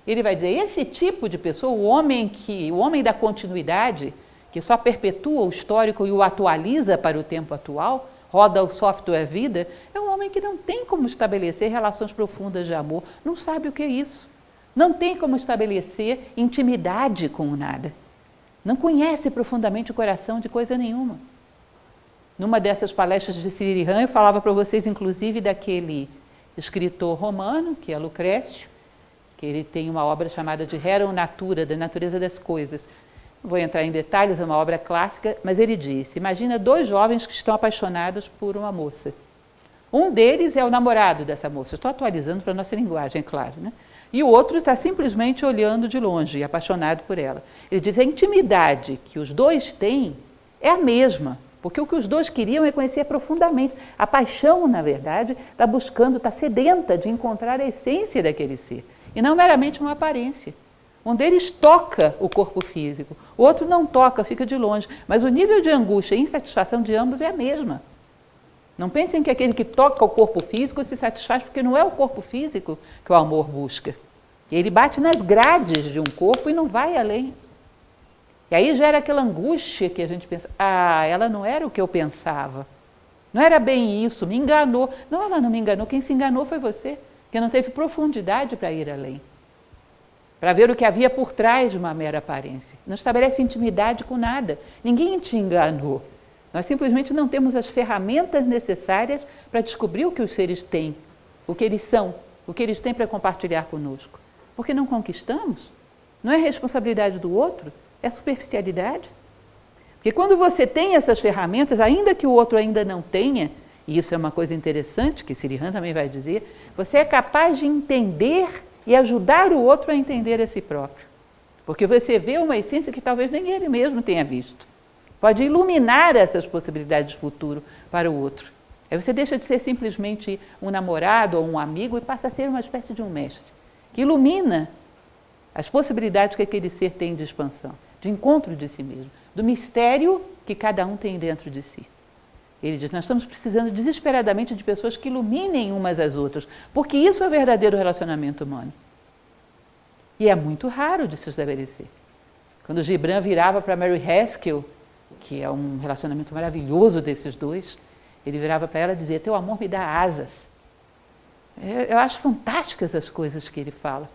Ele vai dizer, esse tipo de pessoa, o homem da continuidade, que só perpetua o histórico e o atualiza para o tempo atual, roda o software vida, é um homem que não tem como estabelecer relações profundas de amor, não sabe o que é isso. Não tem como estabelecer intimidade com o nada. Não conhece profundamente o coração de coisa nenhuma. Numa dessas palestras de Sri-Ram, eu falava para vocês, inclusive, daquele escritor romano, que é Lucrécio, que ele tem uma obra chamada de Rerum Natura, da natureza das coisas. Não vou entrar em detalhes, é uma obra clássica, mas ele disse, imagina dois jovens que estão apaixonados por uma moça. Um deles é o namorado dessa moça, estou atualizando para a nossa linguagem, é claro, né? E o outro está simplesmente olhando de longe, apaixonado por ela. Ele diz, a intimidade que os dois têm é a mesma, porque o que os dois queriam é conhecer profundamente. A paixão, na verdade, está buscando, está sedenta de encontrar a essência daquele ser, e não meramente uma aparência. Um deles toca o corpo físico, o outro não toca, fica de longe, mas o nível de angústia e insatisfação de ambos é a mesma. Não pensem que aquele que toca o corpo físico se satisfaz, porque não é o corpo físico que o amor busca. Ele bate nas grades de um corpo e não vai além. E aí gera aquela angústia que a gente pensa, ela não era o que eu pensava. Não era bem isso, me enganou. Não, ela não me enganou, quem se enganou foi você, que não teve profundidade para ir além. Para ver o que havia por trás de uma mera aparência. Não estabelece intimidade com nada. Ninguém te enganou. Nós simplesmente não temos as ferramentas necessárias para descobrir o que os seres têm, o que eles são, o que eles têm para compartilhar conosco. Porque não conquistamos. Não é responsabilidade do outro, é superficialidade. Porque quando você tem essas ferramentas, ainda que o outro ainda não tenha, e isso é uma coisa interessante, que Sri-Ram também vai dizer, você é capaz de entender e ajudar o outro a entender a si próprio. Porque você vê uma essência que talvez nem ele mesmo tenha visto. Pode iluminar essas possibilidades de futuro para o outro. Aí você deixa de ser simplesmente um namorado ou um amigo e passa a ser uma espécie de um mestre, que ilumina as possibilidades que aquele ser tem de expansão, de encontro de si mesmo, do mistério que cada um tem dentro de si. Ele diz, nós estamos precisando desesperadamente de pessoas que iluminem umas às outras, porque isso é o verdadeiro relacionamento humano. E é muito raro de se estabelecer. Quando Gibran virava para Mary Haskell, que é um relacionamento maravilhoso desses dois, ele virava para ela e dizia, teu amor me dá asas. Eu acho fantásticas as coisas que ele fala.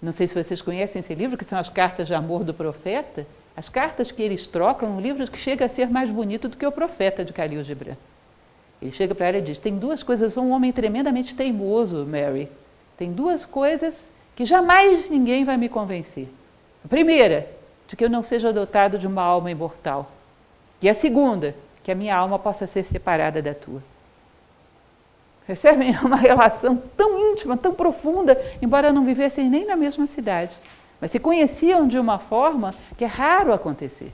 Não sei se vocês conhecem esse livro, que são as cartas de amor do profeta. As cartas que eles trocam, um livro que chega a ser mais bonito do que o profeta de Khalil Gibran. Ele chega para ela e diz, tem duas coisas, sou um homem tremendamente teimoso, Mary. Tem duas coisas que jamais ninguém vai me convencer. A primeira, de que eu não seja dotado de uma alma imortal. E a segunda, que a minha alma possa ser separada da tua. Percebem? É uma relação tão íntima, tão profunda, embora não vivessem nem na mesma cidade. Mas se conheciam de uma forma que é raro acontecer.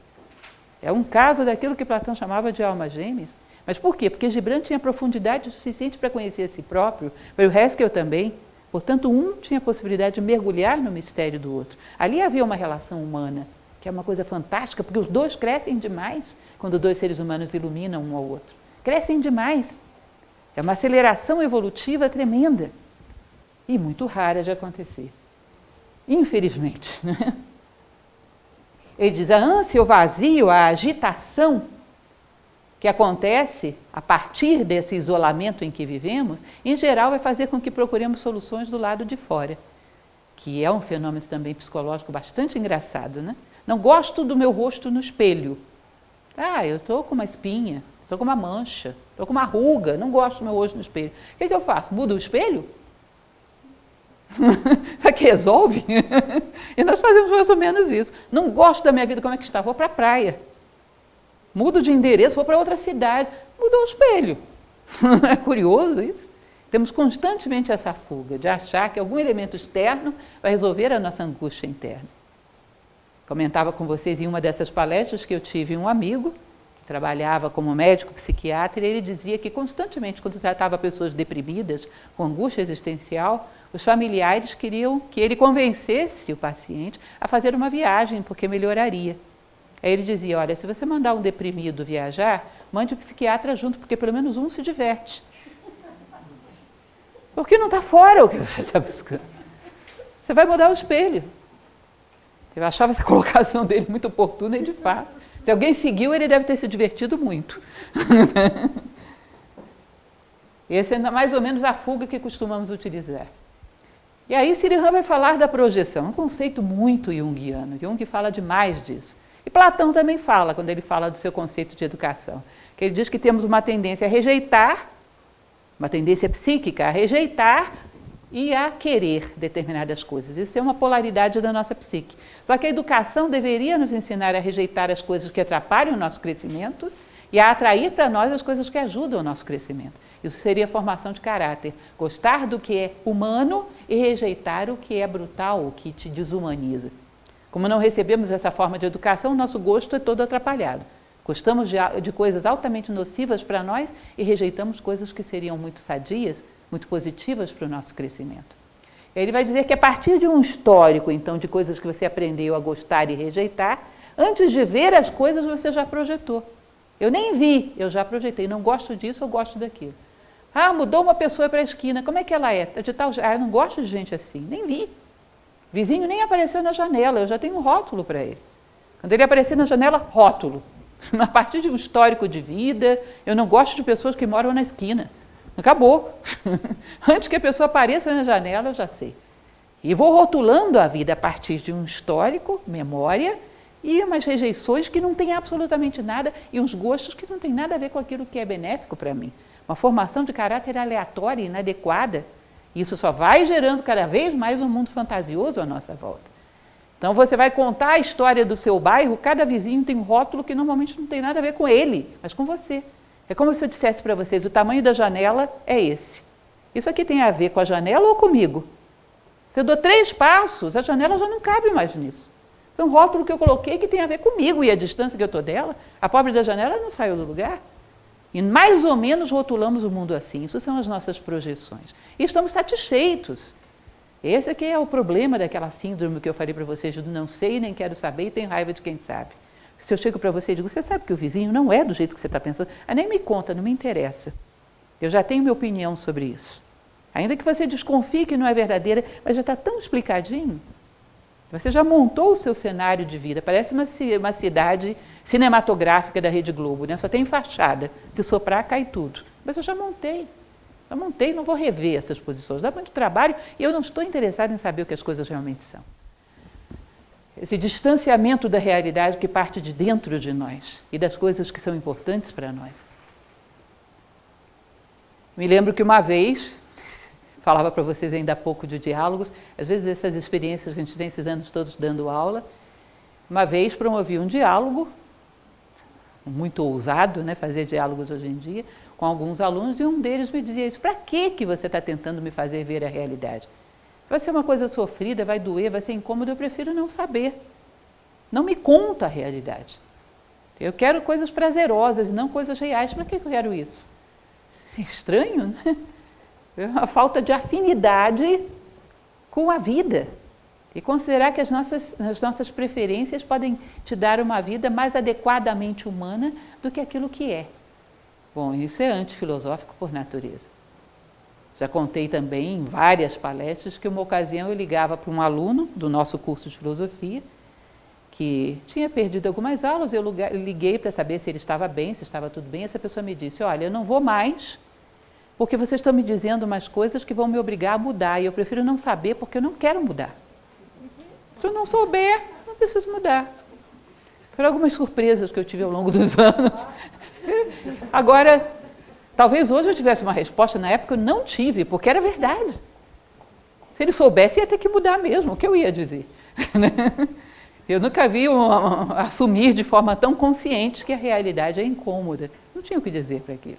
É um caso daquilo que Platão chamava de almas gêmeas. Mas por quê? Porque Gibran tinha profundidade suficiente para conhecer a si próprio, mas o Haskell também. Portanto, um tinha a possibilidade de mergulhar no mistério do outro. Ali havia uma relação humana, que é uma coisa fantástica, porque os dois crescem demais quando dois seres humanos iluminam um ao outro. Crescem demais. É uma aceleração evolutiva tremenda e muito rara de acontecer. Infelizmente. Né? Ele diz, a ânsia, o vazio, a agitação que acontece a partir desse isolamento em que vivemos, em geral vai fazer com que procuremos soluções do lado de fora, que é um fenômeno também psicológico bastante engraçado. Né? Não gosto do meu rosto no espelho. Eu estou com uma espinha, estou com uma mancha, estou com uma ruga, não gosto do meu rosto no espelho. O que eu faço? Mudo o espelho? Será que resolve? E nós fazemos mais ou menos isso. Não gosto da minha vida, como é que está? Vou para a praia. Mudo de endereço, vou para outra cidade. Mudou o espelho. É curioso isso? Temos constantemente essa fuga de achar que algum elemento externo vai resolver a nossa angústia interna. Comentava com vocês em uma dessas palestras que eu tive um amigo que trabalhava como médico psiquiatra e ele dizia que constantemente, quando tratava pessoas deprimidas, com angústia existencial, Os familiares queriam que ele convencesse o paciente a fazer uma viagem, porque melhoraria. Aí ele dizia, olha, se você mandar um deprimido viajar, mande o psiquiatra junto, porque pelo menos um se diverte. Porque não está fora o que você está buscando. Você vai mudar o espelho. Eu achava essa colocação dele muito oportuna e de fato. Se alguém seguiu, ele deve ter se divertido muito. Essa é mais ou menos a fuga que costumamos utilizar. E aí Sirihan vai falar da projeção, um conceito muito junguiano. Jung fala demais disso. E Platão também fala, quando ele fala do seu conceito de educação, que ele diz que temos uma tendência a rejeitar, uma tendência psíquica a rejeitar e a querer determinadas coisas. Isso é uma polaridade da nossa psique. Só que a educação deveria nos ensinar a rejeitar as coisas que atrapalham o nosso crescimento e a atrair para nós as coisas que ajudam o nosso crescimento. Isso seria formação de caráter. Gostar do que é humano e rejeitar o que é brutal, o que te desumaniza. Como não recebemos essa forma de educação, o nosso gosto é todo atrapalhado. Gostamos de coisas altamente nocivas para nós e rejeitamos coisas que seriam muito sadias, muito positivas para o nosso crescimento. Ele vai dizer que a partir de um histórico, então, de coisas que você aprendeu a gostar e rejeitar, antes de ver as coisas você já projetou. Eu nem vi, eu já projetei. Não gosto disso, eu gosto daquilo. Ah, mudou uma pessoa para a esquina, como é que ela é? De tal, eu não gosto de gente assim, nem vi. Vizinho nem apareceu na janela, eu já tenho um rótulo para ele. Quando ele aparecer na janela, rótulo. A partir de um histórico de vida, eu não gosto de pessoas que moram na esquina. Acabou. Antes que a pessoa apareça na janela, eu já sei. E vou rotulando a vida a partir de um histórico, memória, e umas rejeições que não têm absolutamente nada, e uns gostos que não têm nada a ver com aquilo que é benéfico para mim. Uma formação de caráter aleatória e inadequada. Isso só vai gerando cada vez mais um mundo fantasioso à nossa volta. Então você vai contar a história do seu bairro, cada vizinho tem um rótulo que normalmente não tem nada a ver com ele, mas com você. É como se eu dissesse para vocês, o tamanho da janela é esse. Isso aqui tem a ver com a janela ou comigo? Se eu dou 3 passos, a janela já não cabe mais nisso. Isso é um rótulo que eu coloquei que tem a ver comigo e a distância que eu estou dela, a pobre da janela não saiu do lugar. E mais ou menos rotulamos o mundo assim. Isso são as nossas projeções. E estamos satisfeitos. Esse aqui é o problema daquela síndrome que eu falei para vocês, do não sei, nem quero saber e tenho raiva de quem sabe. Se eu chego para você e digo, você sabe que o vizinho não é do jeito que você está pensando? Nem me conta, não me interessa. Eu já tenho minha opinião sobre isso. Ainda que você desconfie que não é verdadeira, mas já está tão explicadinho. Você já montou o seu cenário de vida. Parece uma cidade cinematográfica da Rede Globo, né? Só tem fachada. Se soprar, cai tudo. Mas eu já montei. Não vou rever essas posições. Dá muito trabalho e eu não estou interessada em saber o que as coisas realmente são. Esse distanciamento da realidade que parte de dentro de nós e das coisas que são importantes para nós. Me lembro que uma vez, falava para vocês ainda há pouco de diálogos, às vezes essas experiências que a gente tem esses anos todos dando aula, uma vez promovi um diálogo, muito ousado, né, fazer diálogos hoje em dia, com alguns alunos, e um deles me dizia isso, para que você está tentando me fazer ver a realidade? Vai ser uma coisa sofrida, vai doer, vai ser incômodo, eu prefiro não saber. Não me conta a realidade. Eu quero coisas prazerosas e não coisas reais. Para que eu quero isso? É estranho, né? É uma falta de afinidade com a vida. E considerar que as nossas preferências podem te dar uma vida mais adequadamente humana do que aquilo que é. Bom, isso é antifilosófico por natureza. Já contei também em várias palestras que uma ocasião eu ligava para um aluno do nosso curso de filosofia, que tinha perdido algumas aulas, eu liguei para saber se ele estava bem, se estava tudo bem, essa pessoa me disse, olha, eu não vou mais, porque vocês estão me dizendo umas coisas que vão me obrigar a mudar, e eu prefiro não saber porque eu não quero mudar. Se eu não souber, não preciso mudar. Foram algumas surpresas que eu tive ao longo dos anos. Agora, talvez hoje eu tivesse uma resposta, na época eu não tive, porque era verdade. Se ele soubesse, ia ter que mudar mesmo, o que eu ia dizer? Eu nunca vi assumir de forma tão consciente que a realidade é incômoda. Não tinha o que dizer para aquilo.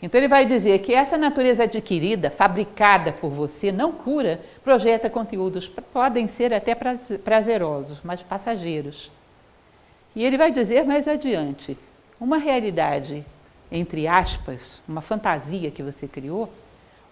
Então ele vai dizer que essa natureza adquirida, fabricada por você, não cura, projeta conteúdos, podem ser até prazerosos, mas passageiros. E ele vai dizer mais adiante, uma realidade, entre aspas, uma fantasia que você criou,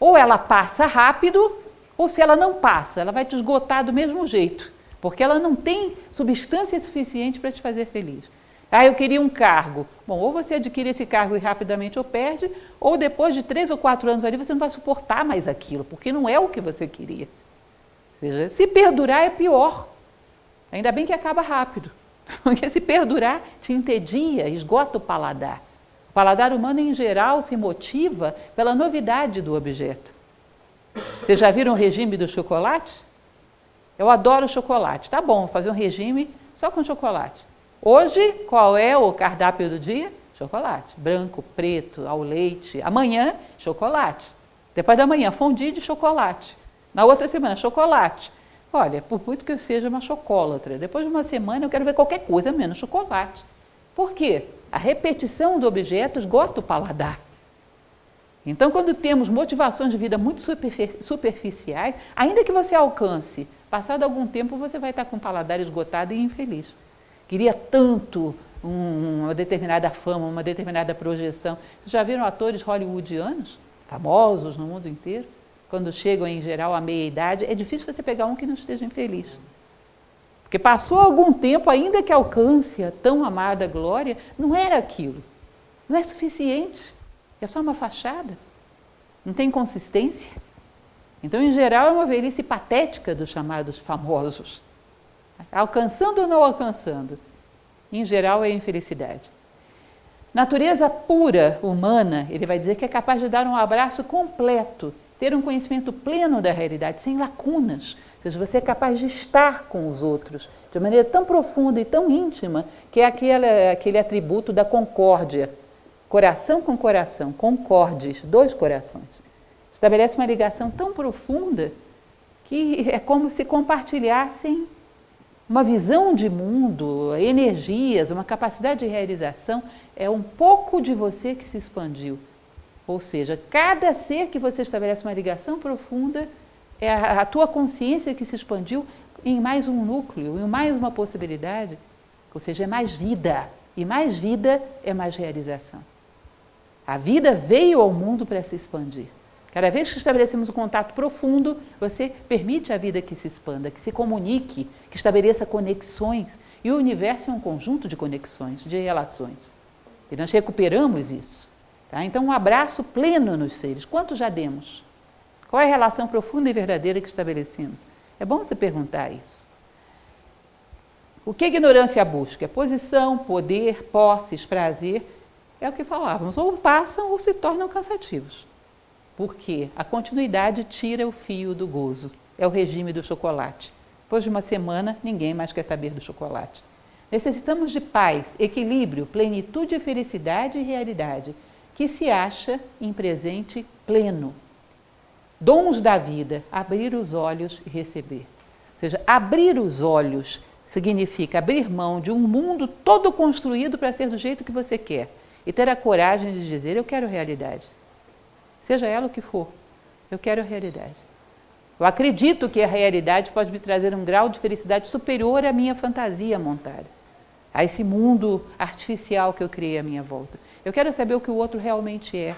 ou ela passa rápido, ou se ela não passa, ela vai te esgotar do mesmo jeito, porque ela não tem substância suficiente para te fazer feliz. Ah, eu queria um cargo. Bom, ou você adquire esse cargo e rapidamente o perde, ou depois de 3 ou 4 anos ali você não vai suportar mais aquilo, porque não é o que você queria. Ou seja, se perdurar é pior. Ainda bem que acaba rápido, porque se perdurar te entedia, esgota o paladar. O paladar humano, em geral, se motiva pela novidade do objeto. Vocês já viram o regime do chocolate? Eu adoro chocolate. Tá bom, vou fazer um regime só com chocolate. Hoje, qual é o cardápio do dia? Chocolate. Branco, preto, ao leite. Amanhã, chocolate. Depois da manhã, fondue de chocolate. Na outra semana, chocolate. Olha, por muito que eu seja uma chocolatra, depois de uma semana eu quero ver qualquer coisa menos chocolate. Por quê? A repetição do objeto esgota o paladar. Então, quando temos motivações de vida muito superficiais, ainda que você alcance, passado algum tempo você vai estar com o paladar esgotado e infeliz. Queria tanto uma determinada fama, uma determinada projeção. Vocês já viram atores hollywoodianos, famosos no mundo inteiro? Quando chegam, em geral, à meia-idade, é difícil você pegar um que não esteja infeliz. Porque passou algum tempo, ainda que alcance a tão amada glória, não era aquilo. Não é suficiente. É só uma fachada. Não tem consistência. Então, em geral, é uma velhice patética dos chamados famosos. Alcançando ou não alcançando? Em geral, é infelicidade. Natureza pura, humana, ele vai dizer que é capaz de dar um abraço completo, ter um conhecimento pleno da realidade, sem lacunas. Ou seja, você é capaz de estar com os outros de maneira tão profunda e tão íntima, que é aquele atributo da concórdia. Coração com coração, concordes, 2 corações. Estabelece uma ligação tão profunda que é como se compartilhassem uma visão de mundo, energias, uma capacidade de realização. É um pouco de você que se expandiu. Ou seja, cada ser que você estabelece uma ligação profunda é a tua consciência que se expandiu em mais um núcleo, em mais uma possibilidade. Ou seja, é mais vida. E mais vida é mais realização. A vida veio ao mundo para se expandir. Cada vez que estabelecemos um contato profundo, você permite à vida que se expanda, que se comunique, que estabeleça conexões. E o universo é um conjunto de conexões, de relações. E nós recuperamos isso. Tá? Então, um abraço pleno nos seres. Quanto já demos? Qual é a relação profunda e verdadeira que estabelecemos? É bom você perguntar isso. O que a ignorância busca? Posição, poder, posses, prazer. É o que falávamos. Ou passam ou se tornam cansativos. Porque a continuidade tira o fio do gozo. É o regime do chocolate. Depois de uma semana, ninguém mais quer saber do chocolate. Necessitamos de paz, equilíbrio, plenitude, felicidade e realidade, que se acha em presente pleno. Dons da vida, abrir os olhos e receber. Ou seja, abrir os olhos significa abrir mão de um mundo todo construído para ser do jeito que você quer. E ter a coragem de dizer, eu quero realidade. Seja ela o que for, eu quero a realidade. Eu acredito que a realidade pode me trazer um grau de felicidade superior à minha fantasia montada, a esse mundo artificial que eu criei à minha volta. Eu quero saber o que o outro realmente é.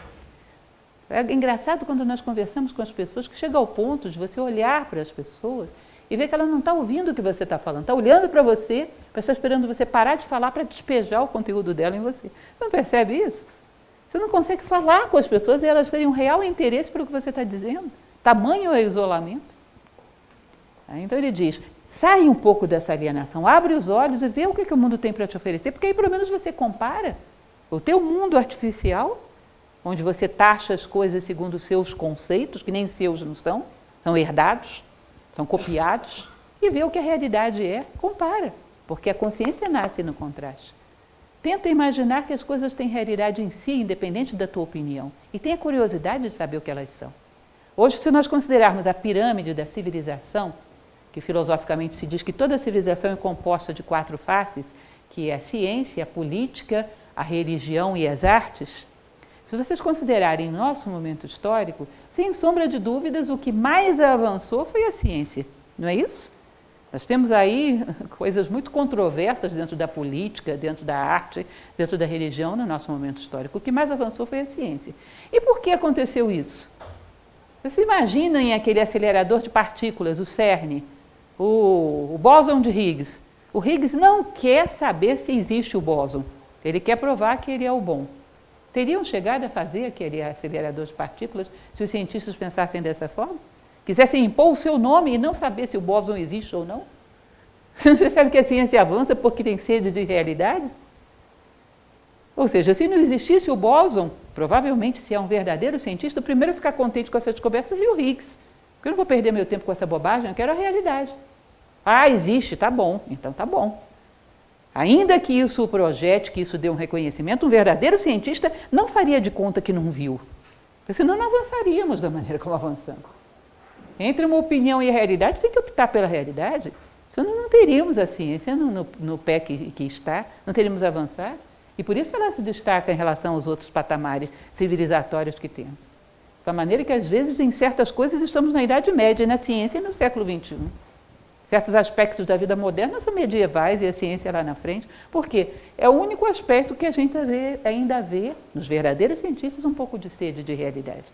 É engraçado quando nós conversamos com as pessoas que chega ao ponto de você olhar para as pessoas e ver que ela não está ouvindo o que você está falando, está olhando para você, mas está esperando você parar de falar para despejar o conteúdo dela em você. Você não percebe isso? Você não consegue falar com as pessoas e elas terem um real interesse pelo que você está dizendo. Tamanho é o isolamento. Então ele diz, sai um pouco dessa alienação, abre os olhos e vê o que o mundo tem para te oferecer, porque aí pelo menos você compara o teu mundo artificial, onde você taxa as coisas segundo os seus conceitos, que nem seus não são herdados, são copiados, e vê o que a realidade é, compara, porque a consciência nasce no contraste. Tenta imaginar que as coisas têm realidade em si, independente da tua opinião, e tenha curiosidade de saber o que elas são. Hoje, se nós considerarmos a pirâmide da civilização, que filosoficamente se diz que toda civilização é composta de 4 faces, que é a ciência, a política, a religião e as artes, se vocês considerarem nosso momento histórico, sem sombra de dúvidas, o que mais avançou foi a ciência, não é isso? Nós temos aí coisas muito controversas dentro da política, dentro da arte, dentro da religião no nosso momento histórico. O que mais avançou foi a ciência. E por que aconteceu isso? Vocês imaginem aquele acelerador de partículas, o CERN, o bóson de Higgs. O Higgs não quer saber se existe o bóson, ele quer provar que ele é o bom. Teriam chegado a fazer aquele acelerador de partículas se os cientistas pensassem dessa forma? Quisessem impor o seu nome e não saber se o bóson existe ou não? Você não percebe que a ciência avança porque tem sede de realidade? Ou seja, se não existisse o bóson, provavelmente, se é um verdadeiro cientista, o primeiro a ficar contente com essa descoberta seria o Higgs. Porque eu não vou perder meu tempo com essa bobagem, eu quero a realidade. Ah, existe, tá bom, então tá bom. Ainda que isso o projete, que isso dê um reconhecimento, um verdadeiro cientista não faria de conta que não viu. Porque senão não avançaríamos da maneira como avançamos. Entre uma opinião e a realidade, tem que optar pela realidade. Senão não teríamos a ciência no pé que está, não teríamos avançado. E por isso ela se destaca em relação aos outros patamares civilizatórios que temos. Da maneira que, às vezes, em certas coisas, estamos na Idade Média, na ciência e no século XXI. Certos aspectos da vida moderna são medievais e a ciência lá na frente. Por quê? É o único aspecto que a gente ainda vê nos verdadeiros cientistas um pouco de sede de realidade.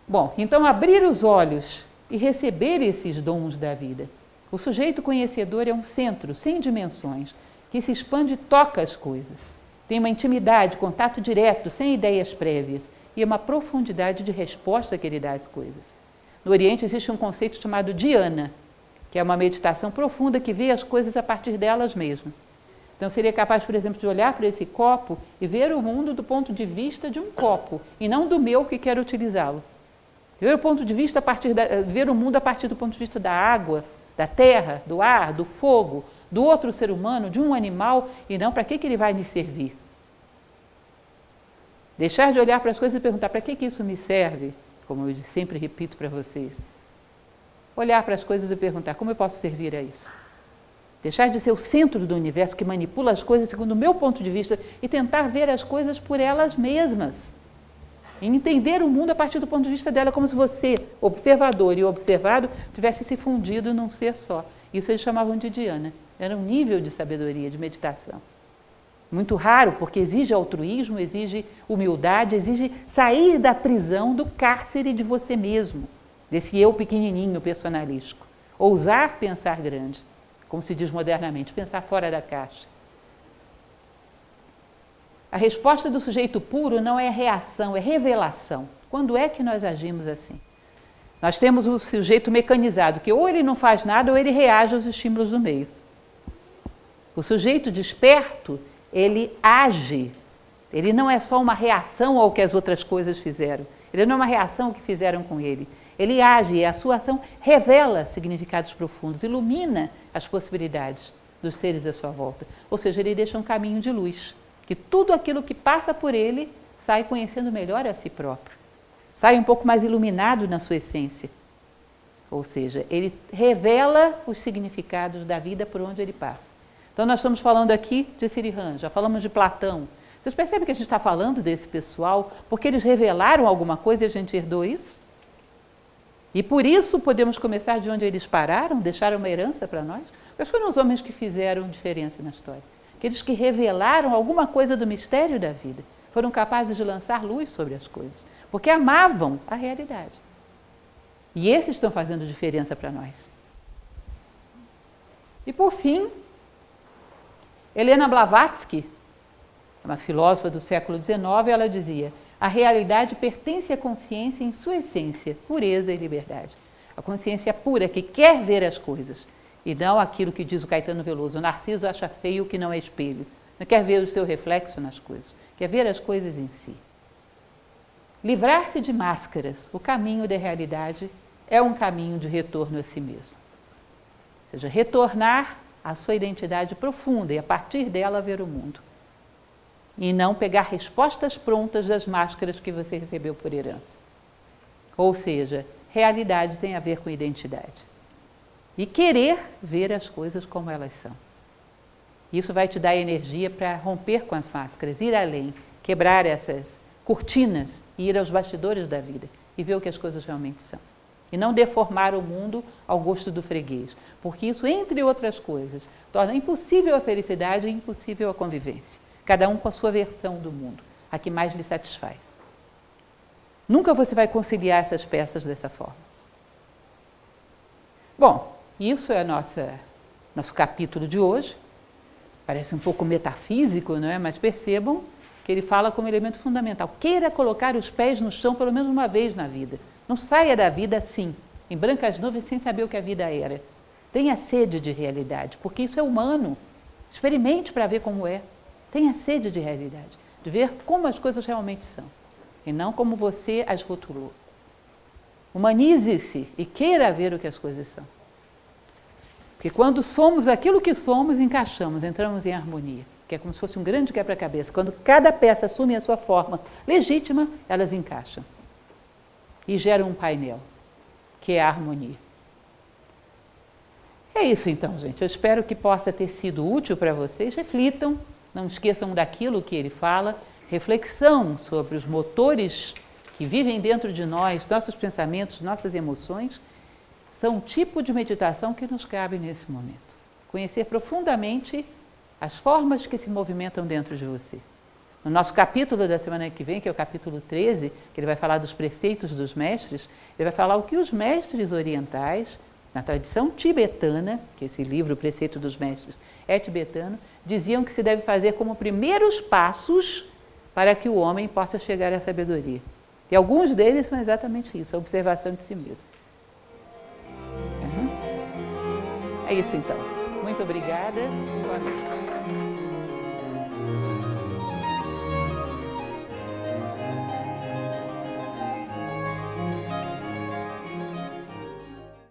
Bom, então abrir os olhos e receber esses dons da vida. O sujeito conhecedor é um centro sem dimensões, que se expande e toca as coisas. Tem uma intimidade, contato direto, sem ideias prévias, e uma profundidade de resposta que ele dá às coisas. No Oriente existe um conceito chamado dhyana, que é uma meditação profunda que vê as coisas a partir delas mesmas. Então seria capaz, por exemplo, de olhar para esse copo e ver o mundo do ponto de vista de um copo, e não do meu que quero utilizá-lo. Ver ver o mundo a partir do ponto de vista da água, da terra, do ar, do fogo, do outro ser humano, de um animal, e não para que ele vai me servir. Deixar de olhar para as coisas e perguntar para que isso me serve, como eu sempre repito para vocês. Olhar para as coisas e perguntar como eu posso servir a isso. Deixar de ser o centro do universo que manipula as coisas segundo o meu ponto de vista e tentar ver as coisas por elas mesmas. E entender o mundo a partir do ponto de vista dela, como se você, observador e observado, tivesse se fundido num ser só. Isso eles chamavam de dhyana. Era um nível de sabedoria, de meditação. Muito raro, porque exige altruísmo, exige humildade, exige sair da prisão, do cárcere de você mesmo, desse eu pequenininho, personalístico. Ousar pensar grande, como se diz modernamente, pensar fora da caixa. A resposta do sujeito puro não é reação, é revelação. Quando é que nós agimos assim? Nós temos o sujeito mecanizado, que ou ele não faz nada ou ele reage aos estímulos do meio. O sujeito desperto, ele age. Ele não é só uma reação ao que as outras coisas fizeram. Ele não é uma reação ao que fizeram com ele. Ele age e a sua ação revela significados profundos, ilumina as possibilidades dos seres à sua volta. Ou seja, ele deixa um caminho de luz, que tudo aquilo que passa por ele sai conhecendo melhor a si próprio. Sai um pouco mais iluminado na sua essência. Ou seja, ele revela os significados da vida por onde ele passa. Então nós estamos falando aqui de Sirihan, já falamos de Platão. Vocês percebem que a gente está falando desse pessoal porque eles revelaram alguma coisa e a gente herdou isso? E por isso podemos começar de onde eles pararam, deixaram uma herança para nós? Quais foram os homens que fizeram diferença na história? Aqueles que revelaram alguma coisa do mistério da vida. Foram capazes de lançar luz sobre as coisas, porque amavam a realidade. E esses estão fazendo diferença para nós. E por fim, Helena Blavatsky, uma filósofa do século XIX, ela dizia: a realidade pertence à consciência em sua essência, pureza e liberdade. A consciência pura que quer ver as coisas, e não aquilo que diz o Caetano Veloso: o Narciso acha feio o que não é espelho. Não quer ver o seu reflexo nas coisas, quer ver as coisas em si. Livrar-se de máscaras, o caminho da realidade é um caminho de retorno a si mesmo. Ou seja, retornar à sua identidade profunda e a partir dela ver o mundo. E não pegar respostas prontas das máscaras que você recebeu por herança. Ou seja, realidade tem a ver com identidade. E querer ver as coisas como elas são. Isso vai te dar energia para romper com as máscaras, ir além, quebrar essas cortinas e ir aos bastidores da vida e ver o que as coisas realmente são. E não deformar o mundo ao gosto do freguês, porque isso, entre outras coisas, torna impossível a felicidade e impossível a convivência. Cada um com a sua versão do mundo, a que mais lhe satisfaz. Nunca você vai conciliar essas peças dessa forma. Bom, isso é nosso capítulo de hoje. Parece um pouco metafísico, não é? Mas percebam que ele fala como elemento fundamental. Queira colocar os pés no chão pelo menos uma vez na vida. Não saia da vida assim, em brancas nuvens, sem saber o que a vida era. Tenha sede de realidade, porque isso é humano. Experimente para ver como é. Tenha sede de realidade, de ver como as coisas realmente são, e não como você as rotulou. Humanize-se e queira ver o que as coisas são. Porque quando somos aquilo que somos, encaixamos, entramos em harmonia, que é como se fosse um grande quebra-cabeça. Quando cada peça assume a sua forma legítima, elas encaixam e geram um painel, que é a harmonia. É isso então, gente. Eu espero que possa ter sido útil para vocês. Reflitam, não esqueçam daquilo que ele fala. Reflexão sobre os motores que vivem dentro de nós, nossos pensamentos, nossas emoções, são um tipo de meditação que nos cabe nesse momento. Conhecer profundamente as formas que se movimentam dentro de você. No nosso capítulo da semana que vem, que é o capítulo 13, que ele vai falar dos preceitos dos mestres, ele vai falar o que os mestres orientais, na tradição tibetana, que esse livro, O Preceito dos Mestres, é tibetano, diziam que se deve fazer como primeiros passos para que o homem possa chegar à sabedoria. E alguns deles são exatamente isso, a observação de si mesmo. É isso então. Muito obrigada. Boa noite.